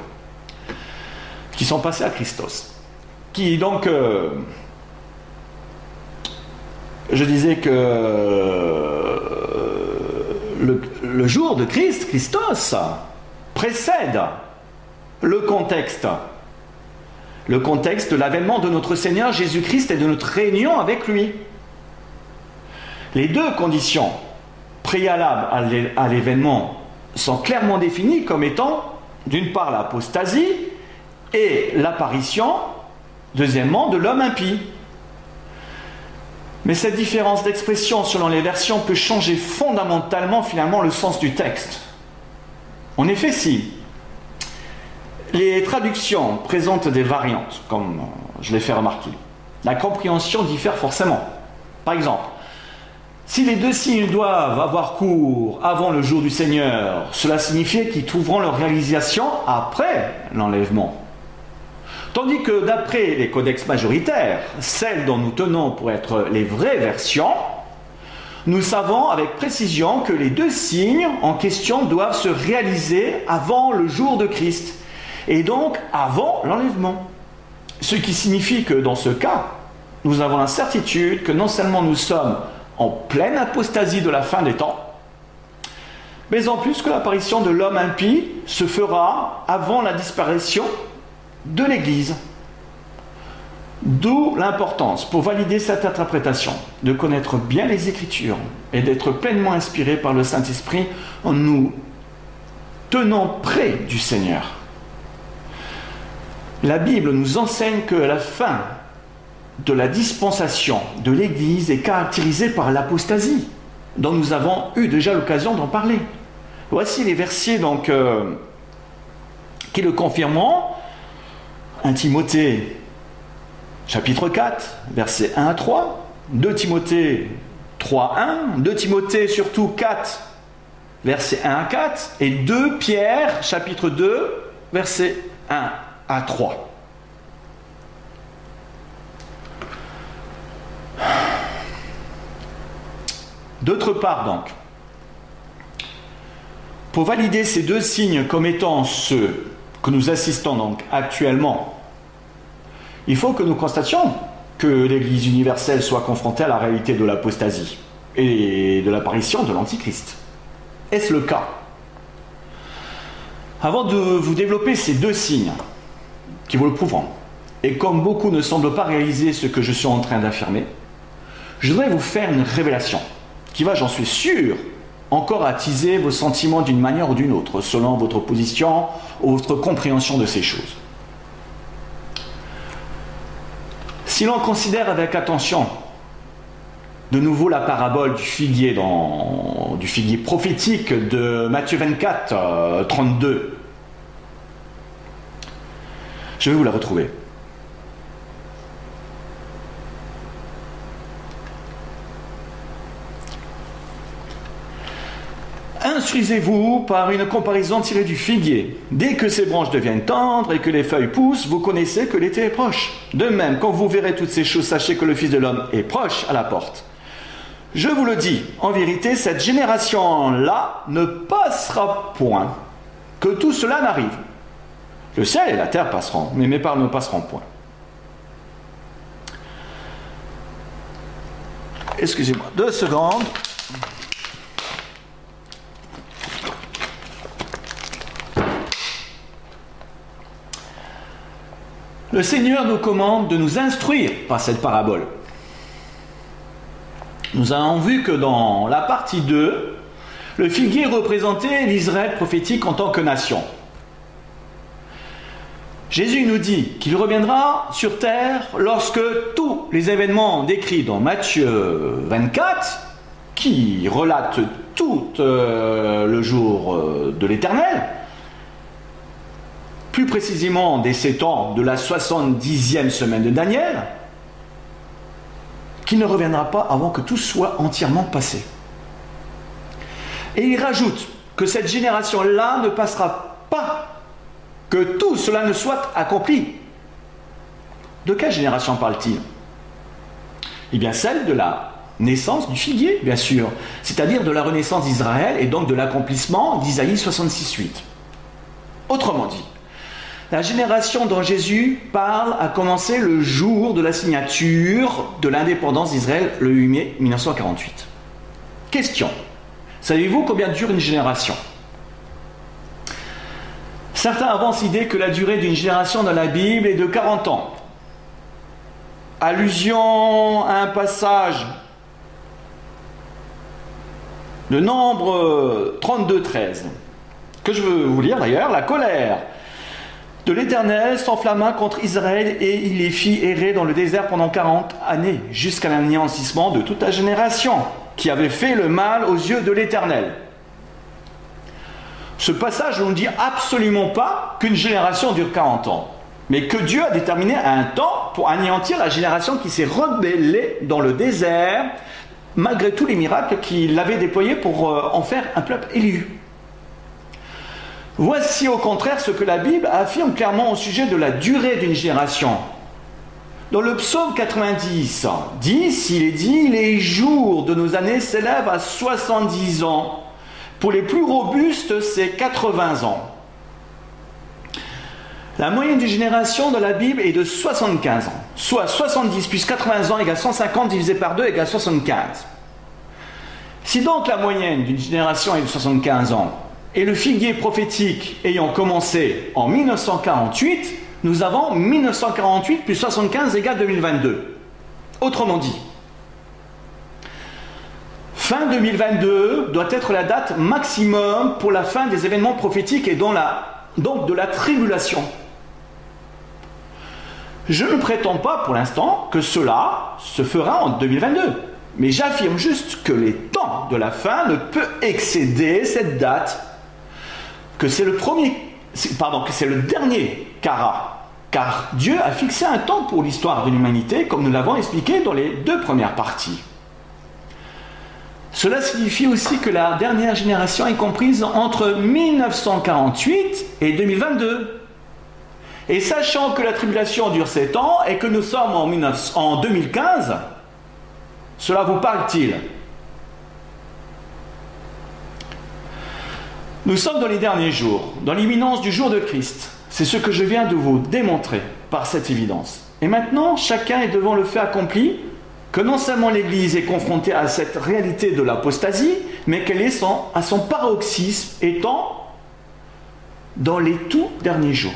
qui sont passés à Christos. Qui donc, je disais que le jour de Christ, Christos, précède le contexte de l'avènement de notre Seigneur Jésus-Christ et de notre réunion avec lui. Les deux conditions préalables à l'événement sont clairement définies comme étant, d'une part, l'apostasie et l'apparition, deuxièmement, de l'homme impie. Mais cette différence d'expression selon les versions peut changer fondamentalement finalement le sens du texte. En effet, si les traductions présentent des variantes, comme je l'ai fait remarquer, la compréhension diffère forcément. Par exemple, si les deux signes doivent avoir cours avant le jour du Seigneur, cela signifiait qu'ils trouveront leur réalisation après l'enlèvement. Tandis que d'après les codex majoritaires, celles dont nous tenons pour être les vraies versions, nous savons avec précision que les deux signes en question doivent se réaliser avant le jour de Christ, et donc avant l'enlèvement. Ce qui signifie que dans ce cas, nous avons la certitude que non seulement nous sommes en pleine apostasie de la fin des temps, mais en plus que l'apparition de l'homme impie se fera avant la disparition de l'Église. D'où l'importance, pour valider cette interprétation, de connaître bien les Écritures et d'être pleinement inspiré par le Saint-Esprit en nous tenant près du Seigneur. La Bible nous enseigne que la fin de la dispensation de l'Église est caractérisée par l'apostasie, dont nous avons eu déjà l'occasion d'en parler. Voici les versets donc, qui le confirmeront. 1 Timothée, chapitre 4, versets 1 à 3, 2 Timothée 3, 1, 2 Timothée surtout 4, versets 1 à 4, et 2 Pierre, chapitre 2, versets 1 à 3. D'autre part donc, pour valider ces deux signes comme étant ceux que nous assistons donc actuellement, il faut que nous constations que l'Église universelle soit confrontée à la réalité de l'apostasie et de l'apparition de l'Antichrist. Est-ce le cas? Avant de vous développer ces deux signes qui vous le prouveront, et comme beaucoup ne semblent pas réaliser ce que je suis en train d'affirmer, je voudrais vous faire une révélation qui va, j'en suis sûr, encore attiser vos sentiments d'une manière ou d'une autre, selon votre position ou votre compréhension de ces choses. Si l'on considère avec attention de nouveau la parabole du figuier prophétique de Matthieu 24, 32, je vais vous la retrouver. Instruisez-vous par une comparaison tirée du figuier. Dès que ses branches deviennent tendres et que les feuilles poussent, vous connaissez que l'été est proche. De même, quand vous verrez toutes ces choses, sachez que le Fils de l'homme est proche à la porte. Je vous le dis, en vérité, cette génération-là ne passera point, que tout cela n'arrive. Le ciel et la terre passeront, mais mes paroles ne passeront point. Excusez-moi, 2 secondes. Le Seigneur nous commande de nous instruire par cette parabole. Nous avons vu que dans la partie 2, le figuier représentait l'Israël prophétique en tant que nation. Jésus nous dit qu'il reviendra sur terre lorsque tous les événements décrits dans Matthieu 24, qui relatent tout le jour de l'Éternel, plus précisément des 7 ans de la 70e semaine de Daniel, qui ne reviendra pas avant que tout soit entièrement passé. Et il rajoute que cette génération-là ne passera pas, que tout cela ne soit accompli. De quelle génération parle-t-il? Eh bien celle de la naissance du figuier, bien sûr, c'est-à-dire de la renaissance d'Israël et donc de l'accomplissement d'Isaïe 66:8. Autrement dit, la génération dont Jésus parle a commencé le jour de la signature de l'indépendance d'Israël, le 8 mai 1948. Question. Savez-vous combien dure une génération? Certains avancent l'idée que la durée d'une génération dans la Bible est de 40 ans. Allusion à un passage de Nombre 32:13, que je veux vous lire d'ailleurs. La colère de l'Éternel s'enflamma contre Israël et il les fit errer dans le désert pendant 40 années, jusqu'à l'anéantissement de toute la génération qui avait fait le mal aux yeux de l'Éternel. Ce passage ne nous dit absolument pas qu'une génération dure 40 ans, mais que Dieu a déterminé un temps pour anéantir la génération qui s'est rebellée dans le désert, malgré tous les miracles qu'il avait déployés pour en faire un peuple élu. Voici au contraire ce que la Bible affirme clairement au sujet de la durée d'une génération. Dans le psaume 90, il est dit « Les jours de nos années s'élèvent à 70 ans. Pour les plus robustes, c'est 80 ans. » La moyenne d'une génération dans la Bible est de 75 ans. Soit 70 plus 80 ans égale 150 divisé par 2 égale 75. Si donc la moyenne d'une génération est de 75 ans, et le figuier prophétique ayant commencé en 1948, nous avons 1948 plus 75 égale 2022. Autrement dit, fin 2022 doit être la date maximum pour la fin des événements prophétiques et donc de la tribulation. Je ne prétends pas pour l'instant que cela se fera en 2022, mais j'affirme juste que les temps de la fin ne peuvent excéder cette date, que c'est le dernier Kara, car Dieu a fixé un temps pour l'histoire de l'humanité, comme nous l'avons expliqué dans les 2 premières parties. Cela signifie aussi que la dernière génération est comprise entre 1948 et 2022. Et sachant que la tribulation dure 7 ans et que nous sommes en 2015, cela vous parle-t-il? Nous sommes dans les derniers jours, dans l'imminence du jour de Christ. C'est ce que je viens de vous démontrer par cette évidence. Et maintenant, chacun est devant le fait accompli que non seulement l'Église est confrontée à cette réalité de l'apostasie, mais qu'elle est à son paroxysme étant dans les tout derniers jours.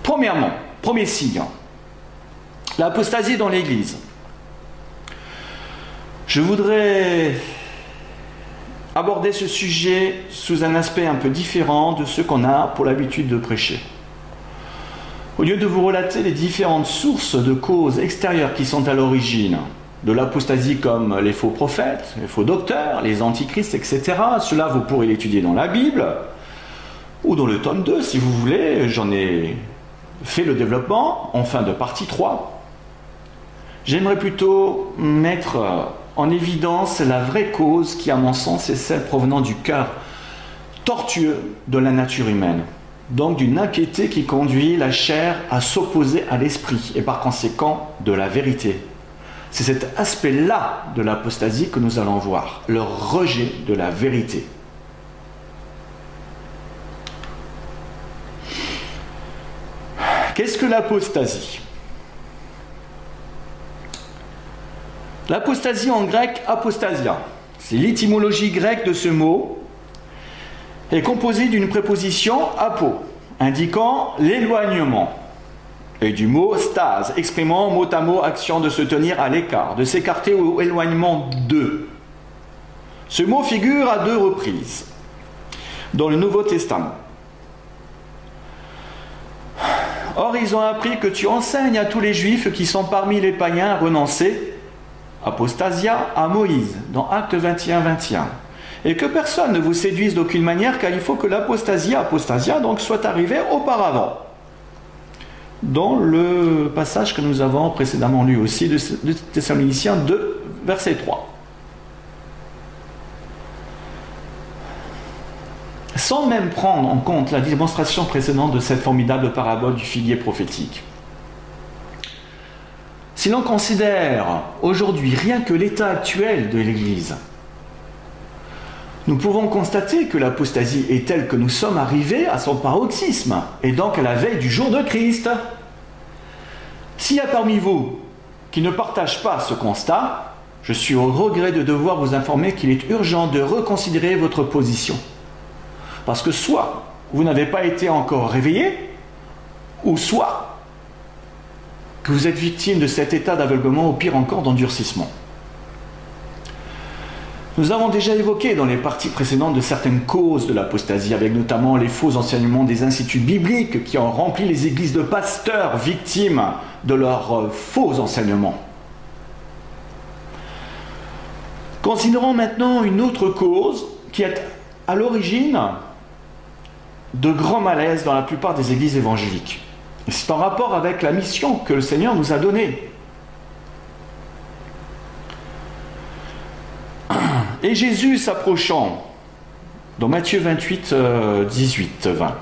Premièrement, premier signe, l'apostasie dans l'Église. Je voudrais aborder ce sujet sous un aspect un peu différent de ce qu'on a pour l'habitude de prêcher. Au lieu de vous relater les différentes sources de causes extérieures qui sont à l'origine de l'apostasie, comme les faux prophètes, les faux docteurs, les antichrists, etc., cela vous pourrez l'étudier dans la Bible ou dans le tome 2 si vous voulez. J'en ai fait le développement en fin de partie 3. J'aimerais plutôt mettre en évidence la vraie cause qui, à mon sens, est celle provenant du cœur tortueux de la nature humaine. Donc d'une impiété qui conduit la chair à s'opposer à l'esprit et par conséquent de la vérité. C'est cet aspect-là de l'apostasie que nous allons voir, le rejet de la vérité. Qu'est-ce que l'apostasie? L'apostasie en grec, apostasia, c'est l'étymologie grecque de ce mot, est composée d'une préposition apo, indiquant l'éloignement, et du mot stase, exprimant mot à mot action de se tenir à l'écart, de s'écarter ou éloignement de. Ce mot figure à 2 reprises dans le Nouveau Testament. Or, ils ont appris que tu enseignes à tous les Juifs qui sont parmi les païens à renoncer, apostasia, à Moïse, dans Actes 21-21. Et que personne ne vous séduise d'aucune manière, car il faut que l'apostasia, donc, soit arrivée auparavant. Dans le passage que nous avons précédemment lu aussi, de Thessaloniciens 2, verset 3. Sans même prendre en compte la démonstration précédente de cette formidable parabole du figuier prophétique. Si l'on considère aujourd'hui rien que l'état actuel de l'Église, nous pouvons constater que l'apostasie est telle que nous sommes arrivés à son paroxysme, et donc à la veille du jour de Christ. S'il y a parmi vous qui ne partagent pas ce constat, je suis au regret de devoir vous informer qu'il est urgent de reconsidérer votre position. Parce que soit vous n'avez pas été encore réveillé, ou soit que vous êtes victime de cet état d'aveuglement, ou pire encore d'endurcissement. Nous avons déjà évoqué dans les parties précédentes de certaines causes de l'apostasie, avec notamment les faux enseignements des instituts bibliques qui ont rempli les églises de pasteurs victimes de leurs faux enseignements. Considérons maintenant une autre cause qui est à l'origine de grands malaises dans la plupart des églises évangéliques. C'est en rapport avec la mission que le Seigneur nous a donnée. Et Jésus s'approchant, dans Matthieu 28, 18, 20.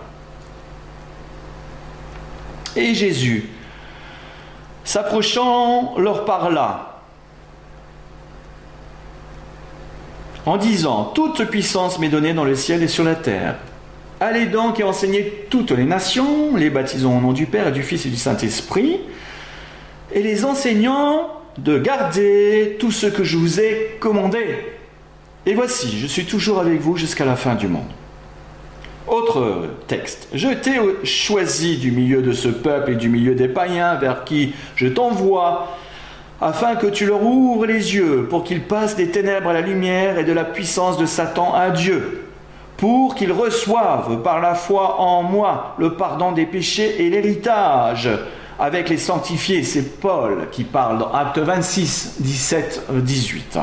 Et Jésus, s'approchant, leur parla, en disant, « Toute puissance m'est donnée dans le ciel et sur la terre. Allez donc et enseignez toutes les nations, les baptisons au nom du Père et du Fils et du Saint-Esprit, et les enseignant de garder tout ce que je vous ai commandé. Et voici, je suis toujours avec vous jusqu'à la fin du monde. » Autre texte. « Je t'ai choisi du milieu de ce peuple et du milieu des païens vers qui je t'envoie, afin que tu leur ouvres les yeux, pour qu'ils passent des ténèbres à la lumière et de la puissance de Satan à Dieu, pour qu'ils reçoivent par la foi en moi le pardon des péchés et l'héritage avec les sanctifiés. » C'est Paul qui parle dans Actes 26, 17, 18.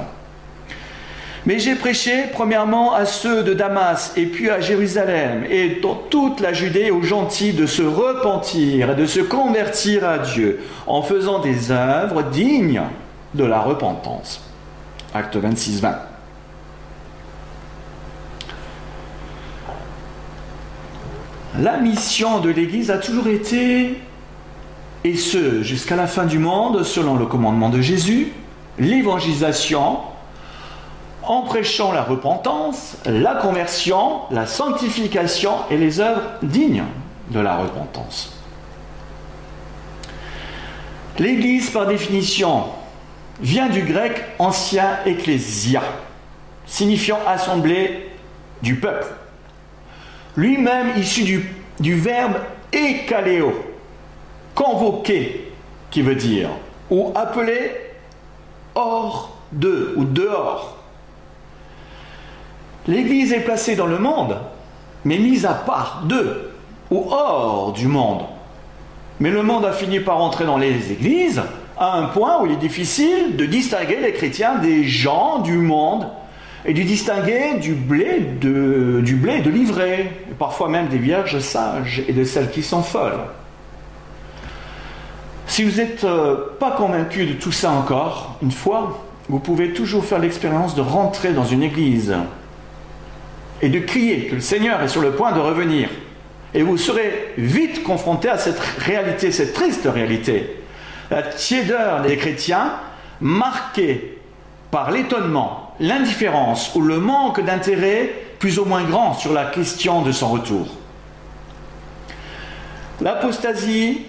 « Mais j'ai prêché premièrement à ceux de Damas et puis à Jérusalem et dans toute la Judée aux gentils de se repentir et de se convertir à Dieu en faisant des œuvres dignes de la repentance. » Acte 26, 20. La mission de l'Église a toujours été, et ce jusqu'à la fin du monde, selon le commandement de Jésus, l'évangélisation, en prêchant la repentance, la conversion, la sanctification et les œuvres dignes de la repentance. L'Église, par définition, vient du grec ancien ecclésia, signifiant assemblée du peuple, lui-même issu du verbe ekaleo, convoquer, qui veut dire, ou appeler hors d'eux, ou dehors. L'Église est placée dans le monde, mais mise à part d'eux, ou hors du monde. Mais le monde a fini par entrer dans les églises, à un point où il est difficile de distinguer les chrétiens des gens du monde, et de distinguer du blé de l'ivraie, et parfois même des vierges sages et de celles qui sont folles. Si vous n'êtes pas convaincu de tout ça encore, une fois, vous pouvez toujours faire l'expérience de rentrer dans une église et de crier que le Seigneur est sur le point de revenir. Et vous serez vite confronté à cette réalité, cette triste réalité. La tiédeur des chrétiens, marquée par l'étonnement, l'indifférence ou le manque d'intérêt plus ou moins grand sur la question de son retour. L'apostasie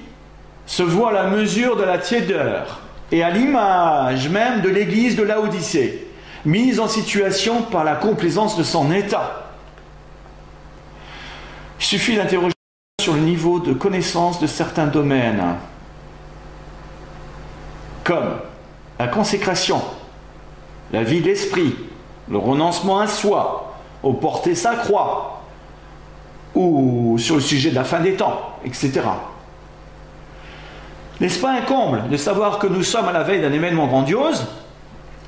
se voit à la mesure de la tiédeur et à l'image même de l'église de Laodicée, mise en situation par la complaisance de son état. Il suffit d'interroger sur le niveau de connaissance de certains domaines, comme la consécration, la vie de l'esprit, le renoncement à soi, au porter sa croix, ou sur le sujet de la fin des temps, etc. N'est-ce pas un comble de savoir que nous sommes à la veille d'un événement grandiose,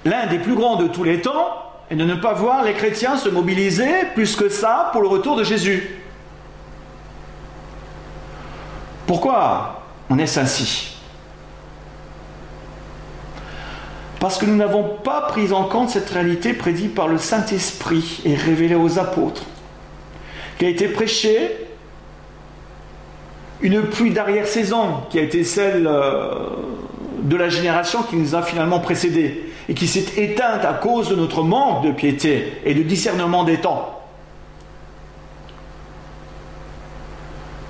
l'un des plus grands de tous les temps, et de ne pas voir les chrétiens se mobiliser plus que ça pour le retour de Jésus? Pourquoi en est-ce ainsi? Parce que nous n'avons pas pris en compte cette réalité prédite par le Saint-Esprit et révélée aux apôtres, qui a été prêchée, une pluie d'arrière-saison qui a été celle de la génération qui nous a finalement précédés et qui s'est éteinte à cause de notre manque de piété et de discernement des temps.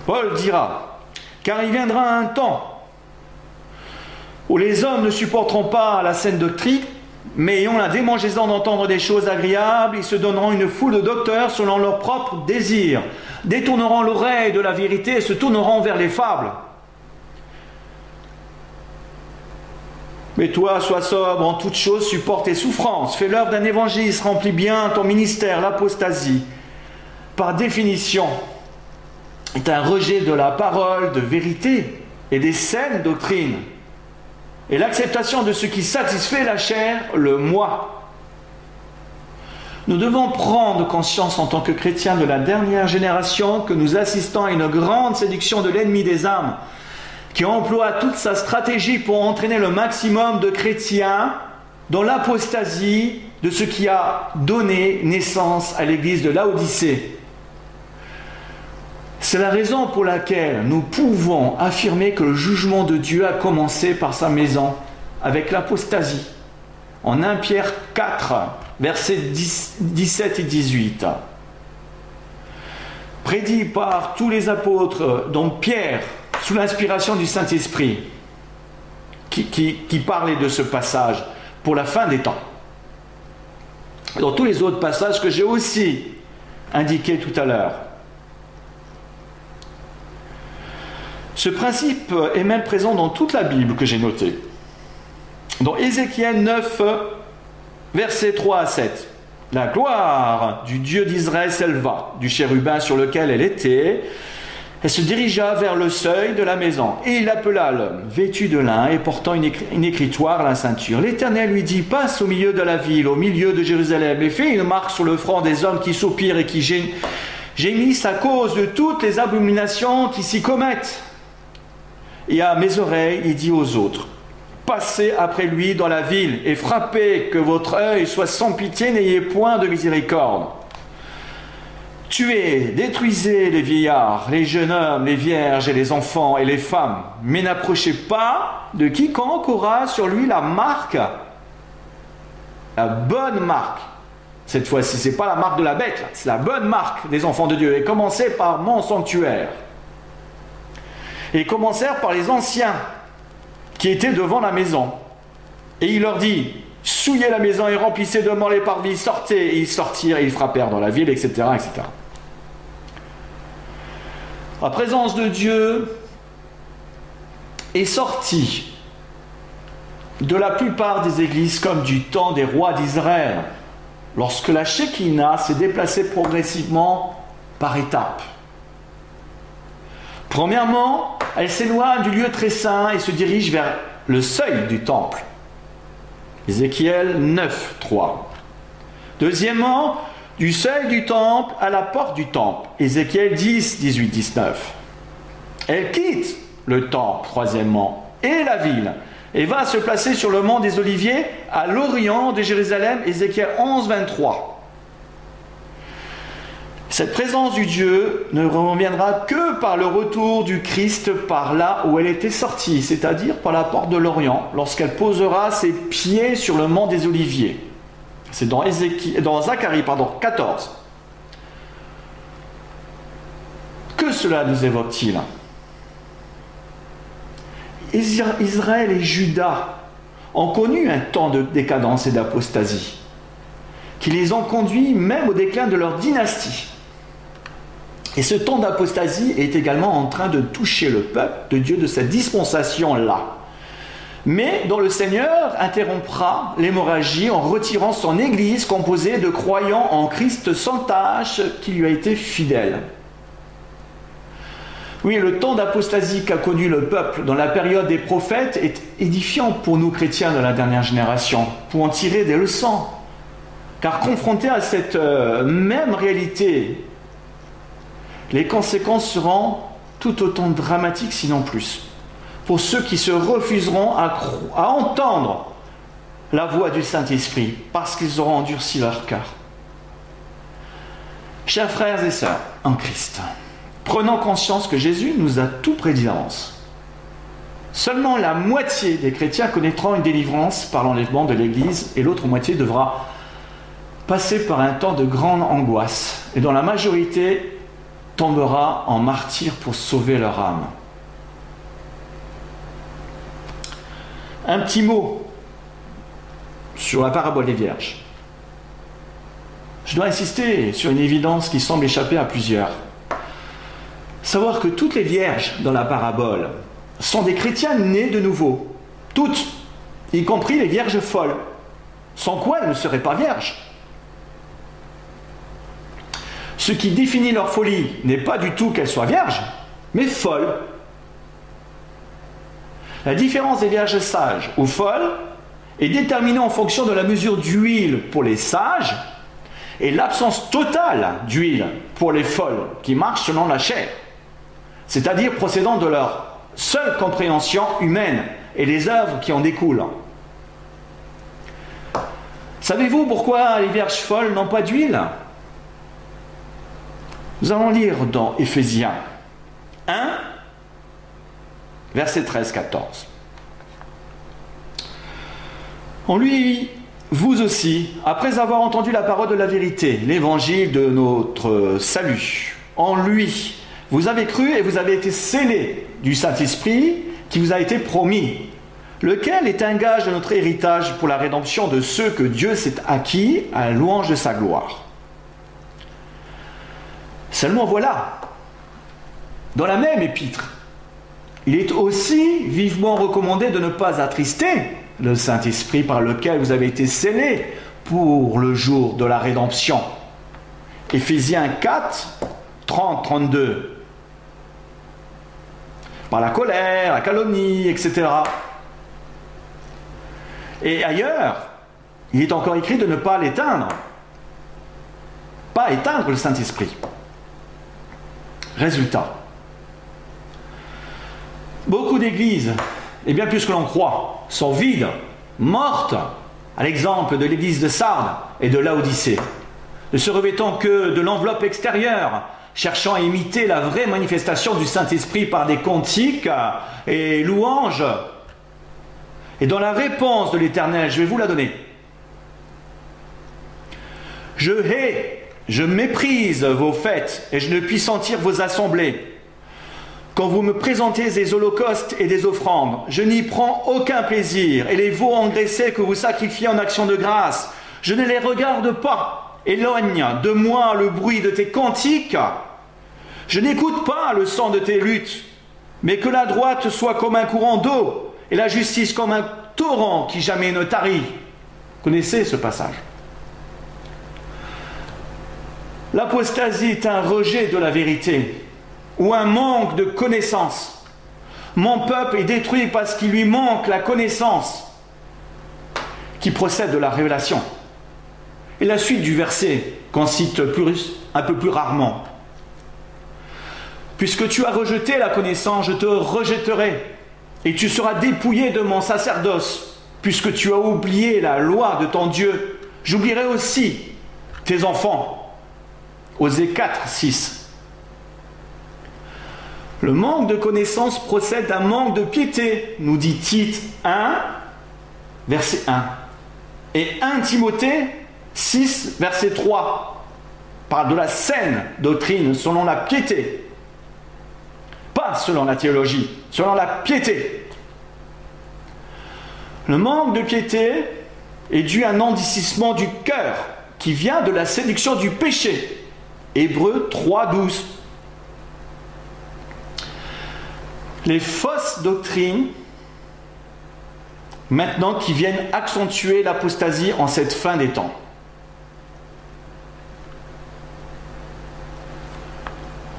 Paul dira, car il viendra un temps où les hommes ne supporteront pas la saine doctrine, mais ayant la démangeaison d'entendre des choses agréables, ils se donneront une foule de docteurs selon leurs propres désirs, détourneront l'oreille de la vérité et se tourneront vers les fables. Mais toi, sois sobre en toutes choses, supporte tes souffrances, fais l'œuvre d'un évangéliste, remplis bien ton ministère. L'apostasie, par définition, est un rejet de la parole de vérité et des saines doctrines, et l'acceptation de ce qui satisfait la chair, le moi. Nous devons prendre conscience en tant que chrétiens de la dernière génération que nous assistons à une grande séduction de l'ennemi des âmes, qui emploie toute sa stratégie pour entraîner le maximum de chrétiens dans l'apostasie de ce qui a donné naissance à l'église de Laodicée. C'est la raison pour laquelle nous pouvons affirmer que le jugement de Dieu a commencé par sa maison avec l'apostasie. En 1 Pierre 4, versets 17 et 18. Prédit par tous les apôtres, dont Pierre, sous l'inspiration du Saint-Esprit, qui parlait de ce passage pour la fin des temps. Dans tous les autres passages que j'ai aussi indiqués tout à l'heure. Ce principe est même présent dans toute la Bible que j'ai notée. Dans Ézéchiel 9, versets 3 à 7. La gloire du Dieu d'Israël s'éleva du chérubin sur lequel elle était. Elle se dirigea vers le seuil de la maison. Et il appela l'homme, vêtu de lin et portant une écritoire à la ceinture. L'Éternel lui dit, passe au milieu de la ville, au milieu de Jérusalem, et fais une marque sur le front des hommes qui soupirent et qui gémissent à cause de toutes les abominations qui s'y commettent. Et à mes oreilles, il dit aux autres, passez après lui dans la ville et frappez, que votre œil soit sans pitié, n'ayez point de miséricorde. Tuez, détruisez les vieillards, les jeunes hommes, les vierges et les enfants et les femmes, mais n'approchez pas de quiconque aura sur lui la marque, la bonne marque. Cette fois-ci, ce n'est pas la marque de la bête, c'est la bonne marque des enfants de Dieu. Et commencez par mon sanctuaire. Et commencèrent par les anciens qui étaient devant la maison. Et il leur dit, souillez la maison et remplissez de morts les parvis, sortez. Et ils sortirent et ils frappèrent dans la ville, etc., etc. La présence de Dieu est sortie de la plupart des églises comme du temps des rois d'Israël, lorsque la Shekinah s'est déplacée progressivement par étapes. Premièrement, elle s'éloigne du lieu très saint et se dirige vers le seuil du temple. Ézéchiel 9, 3. Deuxièmement, du seuil du temple à la porte du temple. Ézéchiel 10, 18, 19. Elle quitte le temple, troisièmement, et la ville, et va se placer sur le mont des Oliviers, à l'orient de Jérusalem. Ézéchiel 11, 23. Cette présence du Dieu ne reviendra que par le retour du Christ par là où elle était sortie, c'est-à-dire par la porte de l'Orient, lorsqu'elle posera ses pieds sur le mont des Oliviers. C'est dans Zacharie 14. Que cela nous évoque-t-il ? Israël et Juda ont connu un temps de décadence et d'apostasie, qui les ont conduits même au déclin de leur dynastie. Et ce temps d'apostasie est également en train de toucher le peuple de Dieu de cette dispensation-là. Mais dont le Seigneur interrompra l'hémorragie en retirant son Église composée de croyants en Christ sans tache qui lui a été fidèle. Oui, le temps d'apostasie qu'a connu le peuple dans la période des prophètes est édifiant pour nous chrétiens de la dernière génération, pour en tirer des leçons. Car confrontés à cette même réalité, les conséquences seront tout autant dramatiques, sinon plus, pour ceux qui se refuseront à entendre la voix du Saint-Esprit, parce qu'ils auront endurci leur cœur. Chers frères et sœurs en Christ, prenons conscience que Jésus nous a tout prédit d'avance. Seulement la moitié des chrétiens connaîtront une délivrance par l'enlèvement de l'Église et l'autre moitié devra passer par un temps de grande angoisse et dont la majorité tombera en martyr pour sauver leur âme. Un petit mot sur la parabole des vierges. Je dois insister sur une évidence qui semble échapper à plusieurs. Savoir que toutes les vierges dans la parabole sont des chrétiens nés de nouveau. Toutes, y compris les vierges folles. Sans quoi elles ne seraient pas vierges. Ce qui définit leur folie n'est pas du tout qu'elles soient vierges, mais folles. La différence des vierges sages ou folles est déterminée en fonction de la mesure d'huile pour les sages et l'absence totale d'huile pour les folles qui marchent selon la chair, c'est-à-dire procédant de leur seule compréhension humaine et les œuvres qui en découlent. Savez-vous pourquoi les vierges folles n'ont pas d'huile? Nous allons lire dans Éphésiens 1, versets 13-14. En lui, vous aussi, après avoir entendu la parole de la vérité, l'évangile de notre salut, en lui, vous avez cru et vous avez été scellés du Saint-Esprit qui vous a été promis, lequel est un gage de notre héritage pour la rédemption de ceux que Dieu s'est acquis à la louange de sa gloire. Seulement voilà, dans la même épître, il est aussi vivement recommandé de ne pas attrister le Saint-Esprit par lequel vous avez été scellés pour le jour de la rédemption. Éphésiens 4, 30-32. Par la colère, la calomnie, etc. Et ailleurs, il est encore écrit de ne pas l'éteindre. Pas éteindre le Saint-Esprit. Résultat. Beaucoup d'églises, et bien plus que l'on croit, sont vides, mortes, à l'exemple de l'église de Sardes et de Laodicée, ne se revêtant que de l'enveloppe extérieure, cherchant à imiter la vraie manifestation du Saint-Esprit par des cantiques et louanges. Et dans la réponse de l'Éternel, je vais vous la donner. Je hais, je méprise vos fêtes et je ne puis sentir vos assemblées. Quand vous me présentez des holocaustes et des offrandes, je n'y prends aucun plaisir, et les veaux engraissés que vous sacrifiez en action de grâce, je ne les regarde pas. Éloigne de moi le bruit de tes cantiques. Je n'écoute pas le son de tes luttes, mais que la droite soit comme un courant d'eau, et la justice comme un torrent qui jamais ne tarit. Connaissez ce passage. L'apostasie est un rejet de la vérité, ou un manque de connaissance. Mon peuple est détruit parce qu'il lui manque la connaissance qui procède de la révélation. Et la suite du verset qu'on cite un peu plus rarement. Puisque tu as rejeté la connaissance, je te rejetterai, et tu seras dépouillé de mon sacerdoce. Puisque tu as oublié la loi de ton Dieu, j'oublierai aussi tes enfants. Osée 4, 6. Le manque de connaissance procède d'un manque de piété, nous dit Tite 1, verset 1. Et 1 Timothée 6, verset 3, parle de la saine doctrine selon la piété. Pas selon la théologie, selon la piété. Le manque de piété est dû à un endurcissement du cœur qui vient de la séduction du péché. Hébreux 3, 12. Les fausses doctrines, maintenant, qui viennent accentuer l'apostasie en cette fin des temps.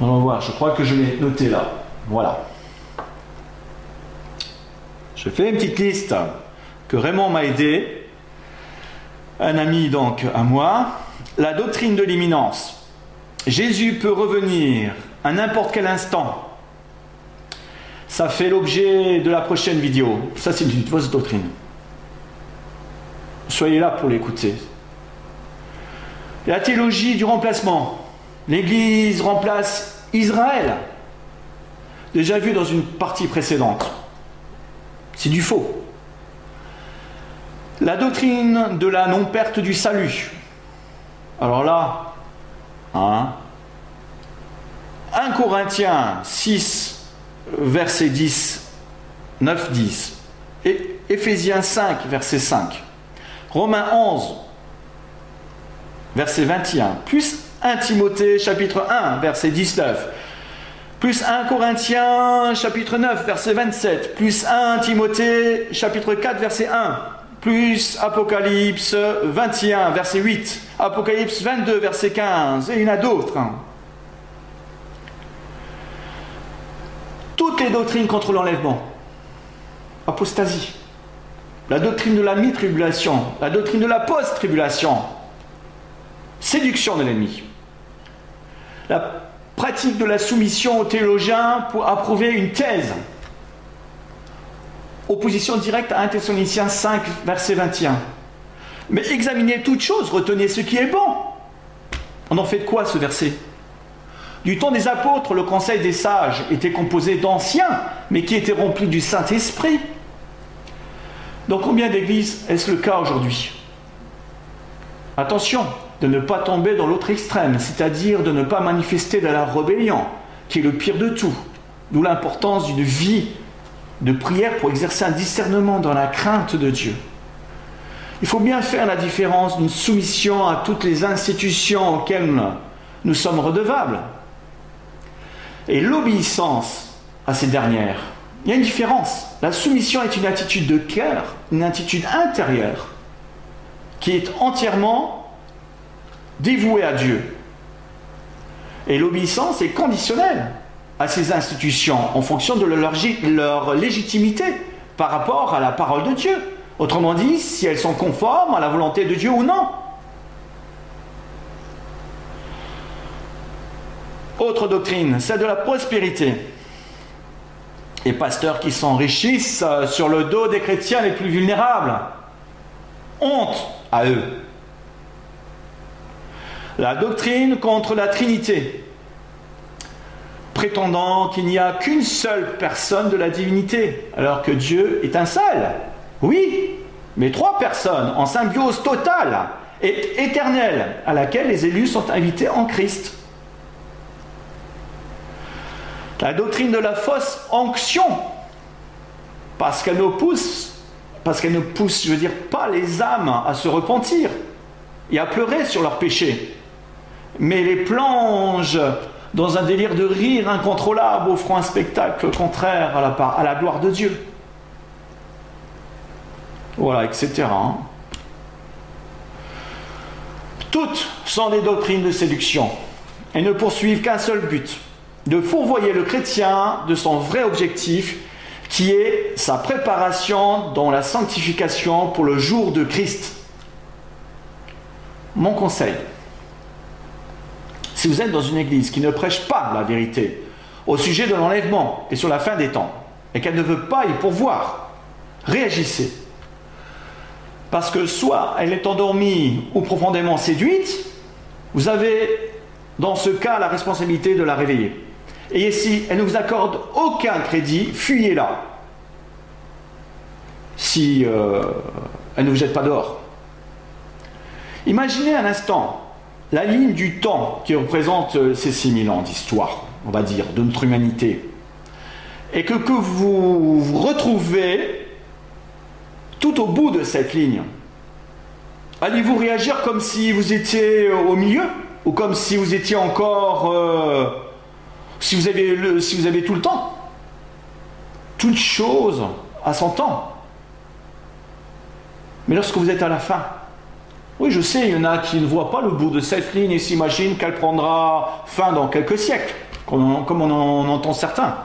On va voir, je crois que je l'ai noté là. Voilà. Je fais une petite liste que Raymond m'a aidé, un ami donc à moi. La doctrine de l'imminence. Jésus peut revenir à n'importe quel instant. Ça fait l'objet de la prochaine vidéo. Ça, c'est une fausse doctrine. Soyez là pour l'écouter. La théologie du remplacement. L'Église remplace Israël. Déjà vu dans une partie précédente. C'est du faux. La doctrine de la non-perte du salut. Alors là, 1 Corinthiens 6, verset 10, 9, 10. Et Éphésiens 5, verset 5. Romains 11, verset 21. Plus 1 Timothée, chapitre 1, verset 19. Plus 1 Corinthiens, chapitre 9, verset 27. Plus 1 Timothée, chapitre 4, verset 1. Plus Apocalypse 21, verset 8. Apocalypse 22, verset 15. Et il y en a d'autres. Toutes les doctrines contre l'enlèvement. Apostasie. La doctrine de la mi-tribulation. La doctrine de la post-tribulation. Séduction de l'ennemi. La pratique de la soumission aux théologiens pour approuver une thèse. Opposition directe à 1 Thessaloniciens 5, verset 21. Mais examinez toutes choses, retenez ce qui est bon. On en fait de quoi ce verset? Du temps des apôtres, le conseil des sages était composé d'anciens, mais qui étaient remplis du Saint-Esprit. Dans combien d'églises est-ce le cas aujourd'hui? Attention de ne pas tomber dans l'autre extrême, c'est-à-dire de ne pas manifester de la rébellion, qui est le pire de tout. D'où l'importance d'une vie de prière pour exercer un discernement dans la crainte de Dieu. Il faut bien faire la différence d'une soumission à toutes les institutions auxquelles nous sommes redevables et l'obéissance à ces dernières. Il y a une différence. La soumission est une attitude de cœur, une attitude intérieure qui est entièrement dévouée à Dieu. Et l'obéissance est conditionnelle à ces institutions en fonction de leur légitimité par rapport à la parole de Dieu. Autrement dit, si elles sont conformes à la volonté de Dieu ou non. Autre doctrine, celle de la prospérité. Les pasteurs qui s'enrichissent sur le dos des chrétiens les plus vulnérables. Honte à eux. La doctrine contre la Trinité, prétendant qu'il n'y a qu'une seule personne de la divinité, alors que Dieu est un seul. Oui, mais 3 personnes en symbiose totale et éternelle, à laquelle les élus sont invités en Christ. La doctrine de la fausse onction, parce qu'elle ne pousse, je veux dire, pas les âmes à se repentir et à pleurer sur leurs péchés, mais les plonge dans un délire de rire incontrôlable, offrant un spectacle contraire à la gloire de Dieu. Voilà, etc. Toutes sont des doctrines de séduction et ne poursuivent qu'un seul but, de fourvoyer le chrétien de son vrai objectif, qui est sa préparation dans la sanctification pour le jour de Christ. Mon conseil, si vous êtes dans une église qui ne prêche pas la vérité au sujet de l'enlèvement et sur la fin des temps, et qu'elle ne veut pas y pourvoir, réagissez. Parce que soit elle est endormie ou profondément séduite, vous avez dans ce cas la responsabilité de la réveiller. Et si elle ne vous accorde aucun crédit, fuyez-la. Si elle ne vous jette pas dehors. Imaginez un instant la ligne du temps qui représente ces 6000 ans d'histoire, on va dire, de notre humanité, et que vous vous retrouvez tout au bout de cette ligne. Allez-vous réagir comme si vous étiez au milieu, ou comme si vous étiez encore, si vous avez tout le temps? Toute chose a son temps. Mais lorsque vous êtes à la fin, oui, je sais, il y en a qui ne voient pas le bout de cette ligne et s'imaginent qu'elle prendra fin dans quelques siècles, comme on en entend certains.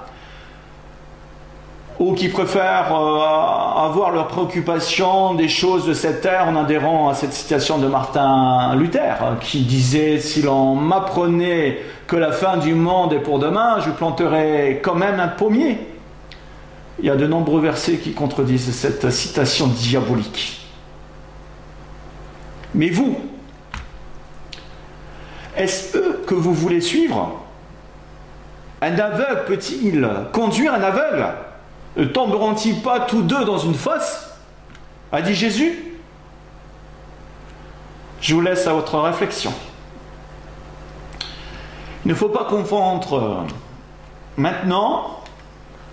Ou qui préfèrent avoir leurs préoccupations des choses de cette terre en adhérant à cette citation de Martin Luther, qui disait « Si l'on m'apprenait que la fin du monde est pour demain, je planterais quand même un pommier ». Il y a de nombreux versets qui contredisent cette citation diabolique. Mais vous, est-ce eux que vous voulez suivre? Un aveugle peut-il conduire un aveugle? Ne tomberont-ils pas tous deux dans une fosse? A dit Jésus. Je vous laisse à votre réflexion. Il ne faut pas confondre maintenant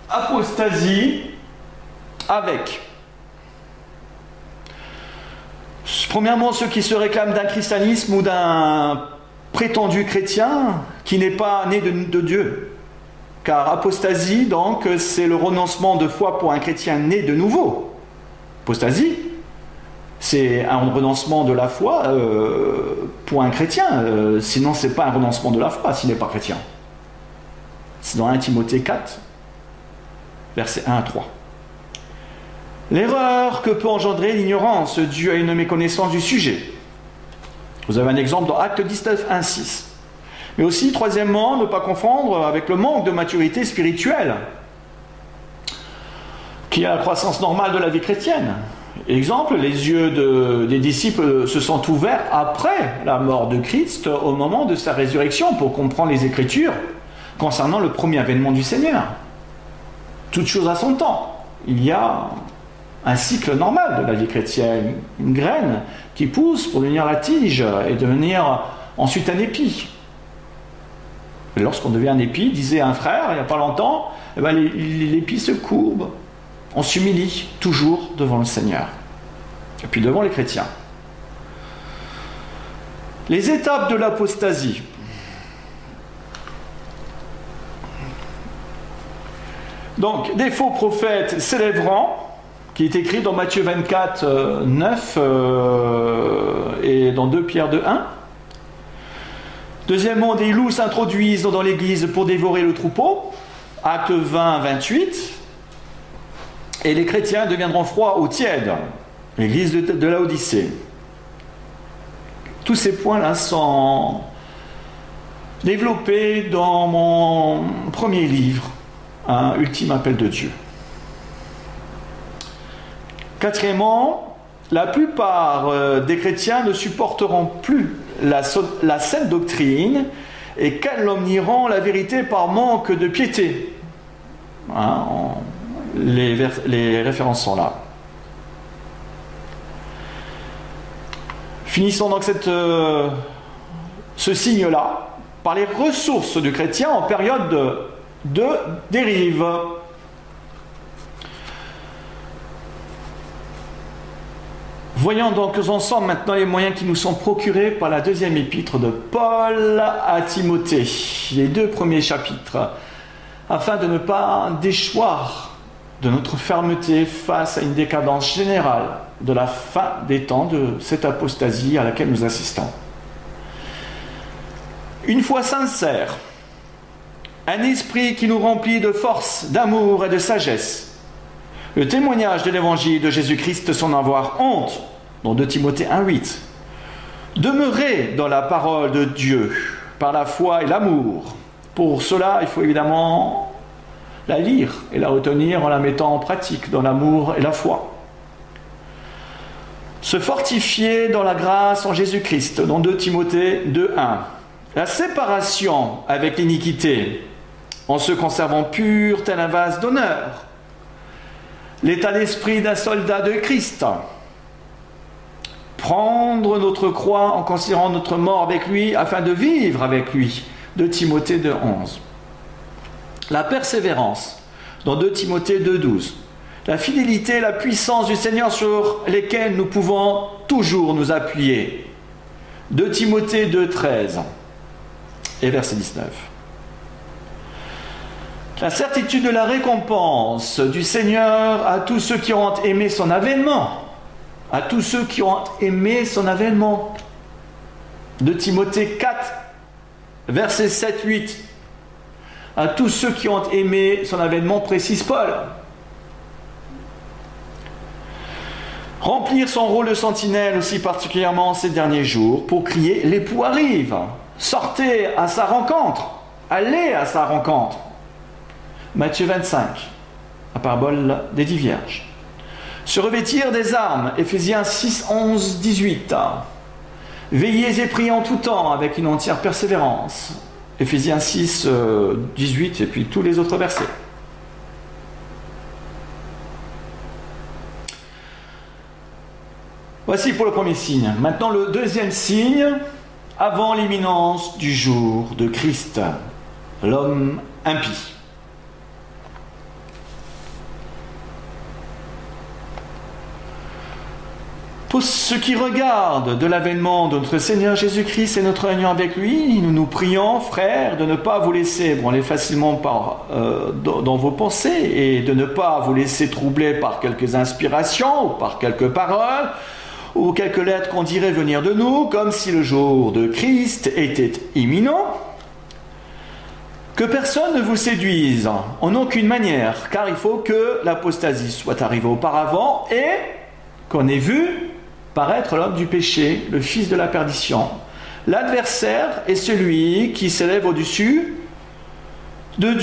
apostasie avec, premièrement, ceux qui se réclament d'un christianisme ou d'un prétendu chrétien qui n'est pas né de Dieu. Car apostasie, donc, c'est le renoncement de foi pour un chrétien né de nouveau. Apostasie, c'est un renoncement de la foi pour un chrétien. Sinon, ce n'est pas un renoncement de la foi s'il n'est pas chrétien. C'est dans 1 Timothée 4, versets 1 à 3. L'erreur que peut engendrer l'ignorance due à une méconnaissance du sujet. Vous avez un exemple dans Actes 19, 1, 6. Mais aussi, troisièmement, ne pas confondre avec le manque de maturité spirituelle, qui est la croissance normale de la vie chrétienne. Exemple, les yeux des disciples se sont ouverts après la mort de Christ, au moment de sa résurrection, pour comprendre les Écritures concernant le premier avènement du Seigneur. Toute chose à son temps. Il y a un cycle normal de la vie chrétienne, une graine qui pousse pour devenir la tige et devenir ensuite un épi. Et lorsqu'on devient un épi, disait un frère il n'y a pas longtemps, l'épi se courbe, on s'humilie toujours devant le Seigneur et puis devant les chrétiens. Les étapes de l'apostasie. Donc, des faux prophètes s'élèveront, qui est écrit dans Matthieu 24, 9 et dans 2 Pierre 2, 1. Deuxièmement, des loups s'introduisent dans l'église pour dévorer le troupeau, Acte 20, 28. Et les chrétiens deviendront froids ou tièdes, l'église de Laodicée. Tous ces points-là sont développés dans mon premier livre, Un ultime appel de Dieu. Quatrièmement, la plupart des chrétiens ne supporteront plus la saine doctrine et calomnieront la vérité par manque de piété. Les références sont là. Finissons donc ce signe-là par les ressources du chrétien en période de dérive. Voyons donc ensemble maintenant les moyens qui nous sont procurés par la deuxième épître de Paul à Timothée, les 2 premiers chapitres, afin de ne pas déchoir de notre fermeté face à une décadence générale de la fin des temps de cette apostasie à laquelle nous assistons. Une foi sincère, un esprit qui nous remplit de force, d'amour et de sagesse, le témoignage de l'évangile de Jésus-Christ sans avoir honte, dans 2 Timothée 1,8. Demeurer dans la parole de Dieu par la foi et l'amour. Pour cela, il faut évidemment la lire et la retenir en la mettant en pratique dans l'amour et la foi. Se fortifier dans la grâce en Jésus-Christ, dans 2 Timothée 2,1. La séparation avec l'iniquité, en se conservant pur tel un vase d'honneur. L'état d'esprit d'un soldat de Christ. Prendre notre croix en considérant notre mort avec lui afin de vivre avec lui. 2 Timothée 2,11. La persévérance dans 2 Timothée 2,12. La fidélité et la puissance du Seigneur sur lesquelles nous pouvons toujours nous appuyer. 2 Timothée 2,13 et verset 19. La certitude de la récompense du Seigneur à tous ceux qui ont aimé son avènement. À tous ceux qui ont aimé son avènement. 2 Timothée 4, versets 7-8. À tous ceux qui ont aimé son avènement, précise Paul. Remplir son rôle de sentinelle aussi particulièrement ces derniers jours pour crier « L'époux arrive !» Sortez à sa rencontre. Allez à sa rencontre. Matthieu 25, la parabole des 10 vierges. Se revêtir des armes, Éphésiens 6, 11, 18. Veillez et priez en tout temps avec une entière persévérance, Éphésiens 6, 18 et puis tous les autres versets. Voici pour le premier signe. Maintenant le deuxième signe, avant l'imminence du jour de Christ, l'homme impie. Pour ce qui regarde de l'avènement de notre Seigneur Jésus-Christ et notre union avec lui, nous nous prions, frères, de ne pas vous laisser branler facilement dans vos pensées et de ne pas vous laisser troubler par quelques inspirations ou par quelques paroles ou quelques lettres qu'on dirait venir de nous, comme si le jour de Christ était imminent. Que personne ne vous séduise en aucune manière, car il faut que l'apostasie soit arrivée auparavant et qu'on ait vu paraître l'homme du péché, le fils de la perdition. L'adversaire est celui qui s'élève au-dessus de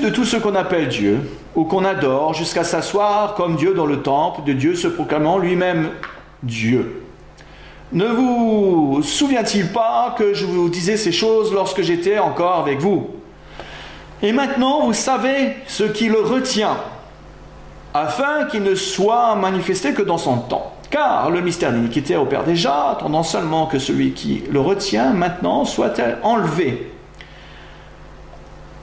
tout ce qu'on appelle Dieu, ou qu'on adore, jusqu'à s'asseoir comme Dieu dans le temple de Dieu, se proclamant lui-même Dieu. Ne vous souvient-il pas que je vous disais ces choses lorsque j'étais encore avec vous? Et maintenant, vous savez ce qui le retient, afin qu'il ne soit manifesté que dans son temps. Car le mystère d'iniquité opère déjà, attendant seulement que celui qui le retient maintenant soit enlevé.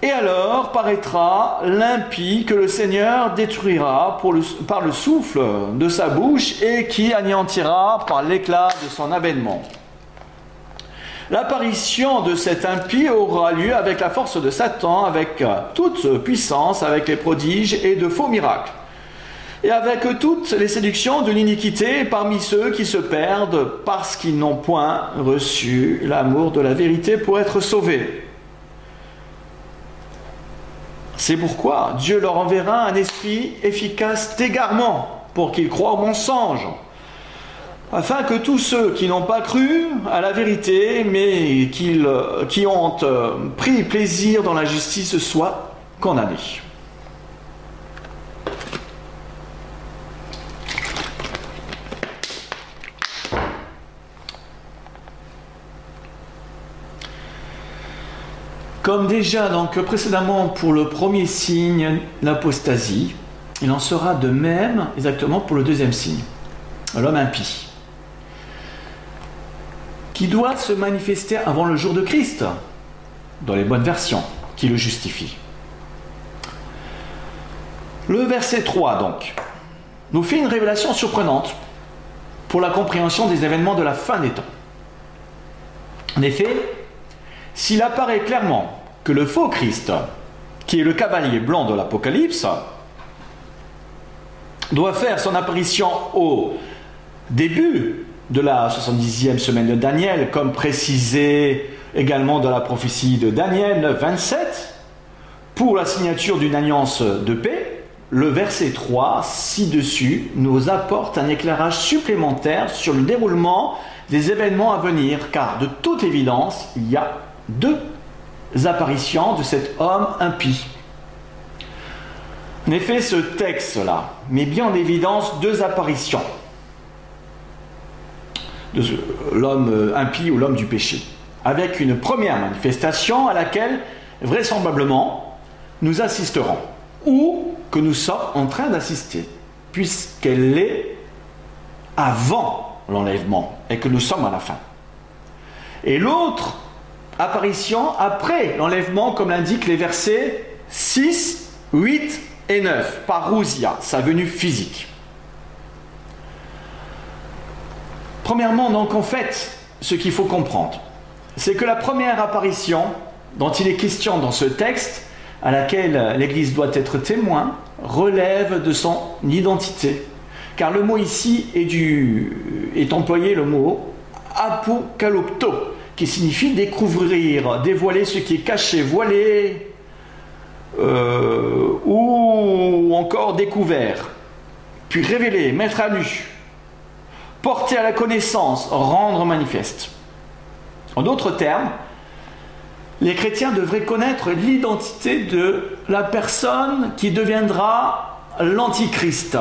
Et alors paraîtra l'impie que le Seigneur détruira par le souffle de sa bouche et qui anéantira par l'éclat de son avènement. L'apparition de cet impie aura lieu avec la force de Satan, avec toute puissance, avec les prodiges et de faux miracles, et avec toutes les séductions de l'iniquité parmi ceux qui se perdent parce qu'ils n'ont point reçu l'amour de la vérité pour être sauvés. C'est pourquoi Dieu leur enverra un esprit efficace d'égarement pour qu'ils croient au mensonge, afin que tous ceux qui n'ont pas cru à la vérité, mais qui ont pris plaisir dans la justice, soient condamnés. Comme déjà donc précédemment pour le premier signe, l'apostasie, il en sera de même exactement pour le deuxième signe, l'homme impie, qui doit se manifester avant le jour de Christ, dans les bonnes versions, qui le justifient. Le verset 3 donc, nous fait une révélation surprenante pour la compréhension des événements de la fin des temps. En effet, s'il apparaît clairement que le faux Christ, qui est le cavalier blanc de l'Apocalypse, doit faire son apparition au début de la 70e semaine de Daniel, comme précisé également dans la prophétie de Daniel 9, 27, pour la signature d'une alliance de paix, le verset 3 ci-dessus nous apporte un éclairage supplémentaire sur le déroulement des événements à venir, car de toute évidence, il y a deux apparitions de cet homme impie. En effet, ce texte-là met bien en évidence deux apparitions de l'homme impie ou l'homme du péché, avec une première manifestation à laquelle, vraisemblablement, nous assisterons, ou que nous sommes en train d'assister, puisqu'elle est avant l'enlèvement et que nous sommes à la fin. Et l'autre apparition après l'enlèvement, comme l'indiquent les versets 6, 8 et 9, parousia, sa venue physique. Premièrement, donc, en fait, ce qu'il faut comprendre, c'est que la première apparition dont il est question dans ce texte, à laquelle l'Église doit être témoin, relève de son identité. Car le mot ici est employé, le mot apokalopto, qui signifie découvrir, dévoiler ce qui est caché, voilé, ou encore découvert, puis révéler, mettre à nu, porter à la connaissance, rendre manifeste. En d'autres termes, les chrétiens devraient connaître l'identité de la personne qui deviendra l'Antichrist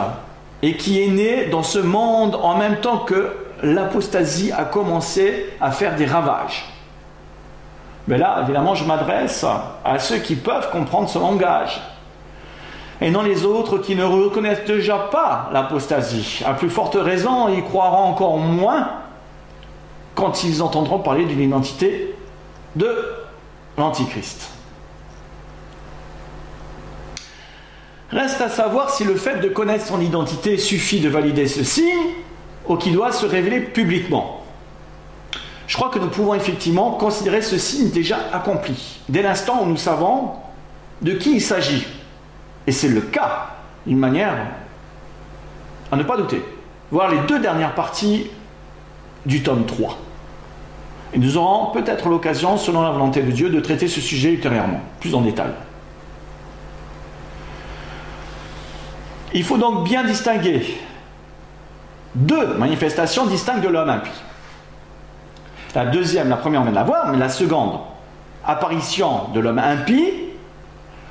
et qui est né dans ce monde en même temps que l'apostasie a commencé à faire des ravages. Mais là, évidemment, je m'adresse à ceux qui peuvent comprendre ce langage. et non les autres qui ne reconnaissent déjà pas l'apostasie. À plus forte raison, ils croiront encore moins quand ils entendront parler d'une identité de l'Antichrist. Reste à savoir si le fait de connaître son identité suffit de valider ce signe ou qu'il doit se révéler publiquement. Je crois que nous pouvons effectivement considérer ce signe déjà accompli, dès l'instant où nous savons de qui il s'agit. Et c'est le cas, d'une manière à ne pas douter. Voir les 2 dernières parties du tome 3. Et nous aurons peut-être l'occasion, selon la volonté de Dieu, de traiter ce sujet ultérieurement, plus en détail. Il faut donc bien distinguer 2 manifestations distinctes de l'homme impie. La première on vient de la voir, mais la seconde, apparition de l'homme impie,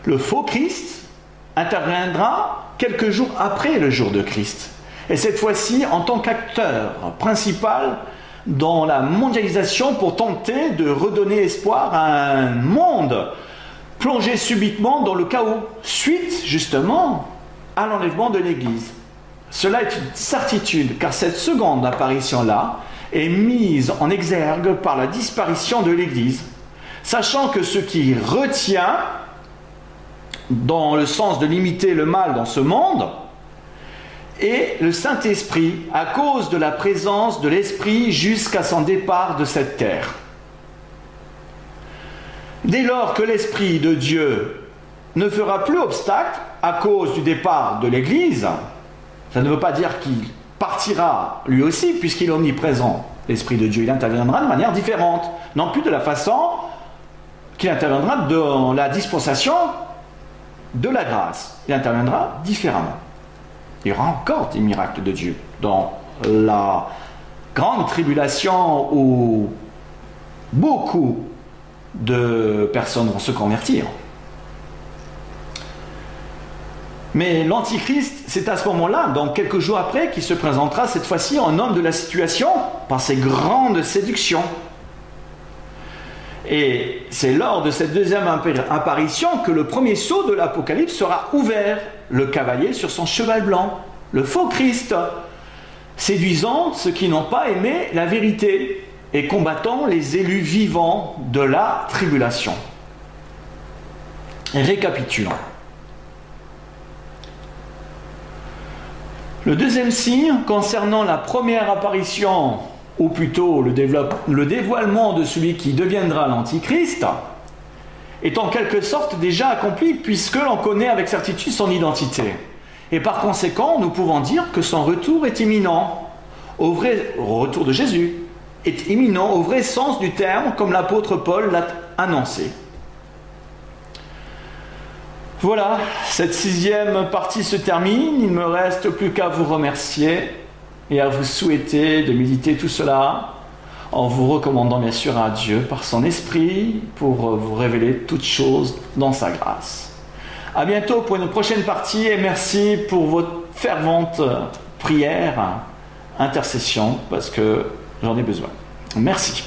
le faux Christ, interviendra quelques jours après le jour de Christ. Et cette fois-ci en tant qu'acteur principal dans la mondialisation pour tenter de redonner espoir à un monde plongé subitement dans le chaos, suite justement à l'enlèvement de l'Église. Cela est une certitude, car cette seconde apparition-là est mise en exergue par la disparition de l'Église, sachant que ce qui retient, dans le sens de limiter le mal dans ce monde, est le Saint-Esprit, à cause de la présence de l'Esprit jusqu'à son départ de cette terre. Dès lors que l'Esprit de Dieu ne fera plus obstacle à cause du départ de l'Église, ça ne veut pas dire qu'il partira lui aussi, puisqu'il est omniprésent. L'Esprit de Dieu, il interviendra de manière différente, non plus de la façon qu'il interviendra dans la dispensation de la grâce. Il interviendra différemment. Il y aura encore des miracles de Dieu dans la grande tribulation où beaucoup de personnes vont se convertir. Mais l'Antichrist, c'est à ce moment-là, donc quelques jours après, qu'il se présentera cette fois-ci en homme de la situation par ses grandes séductions. Et c'est lors de cette deuxième apparition que le premier sceau de l'Apocalypse sera ouvert. Le cavalier sur son cheval blanc, le faux Christ, séduisant ceux qui n'ont pas aimé la vérité et combattant les élus vivants de la tribulation. Récapitulons. Le deuxième signe concernant la première apparition, ou plutôt le dévoilement de celui qui deviendra l'Antichrist, est en quelque sorte déjà accompli puisque l'on connaît avec certitude son identité. Et par conséquent, nous pouvons dire que son retour est imminent, au retour de Jésus, est imminent au vrai sens du terme, comme l'apôtre Paul l'a annoncé. Voilà, cette 6e partie se termine. Il ne me reste plus qu'à vous remercier et à vous souhaiter de méditer tout cela en vous recommandant bien sûr à Dieu par son esprit pour vous révéler toutes choses dans sa grâce. À bientôt pour une prochaine partie et merci pour votre fervente prière, intercession, parce que j'en ai besoin. Merci.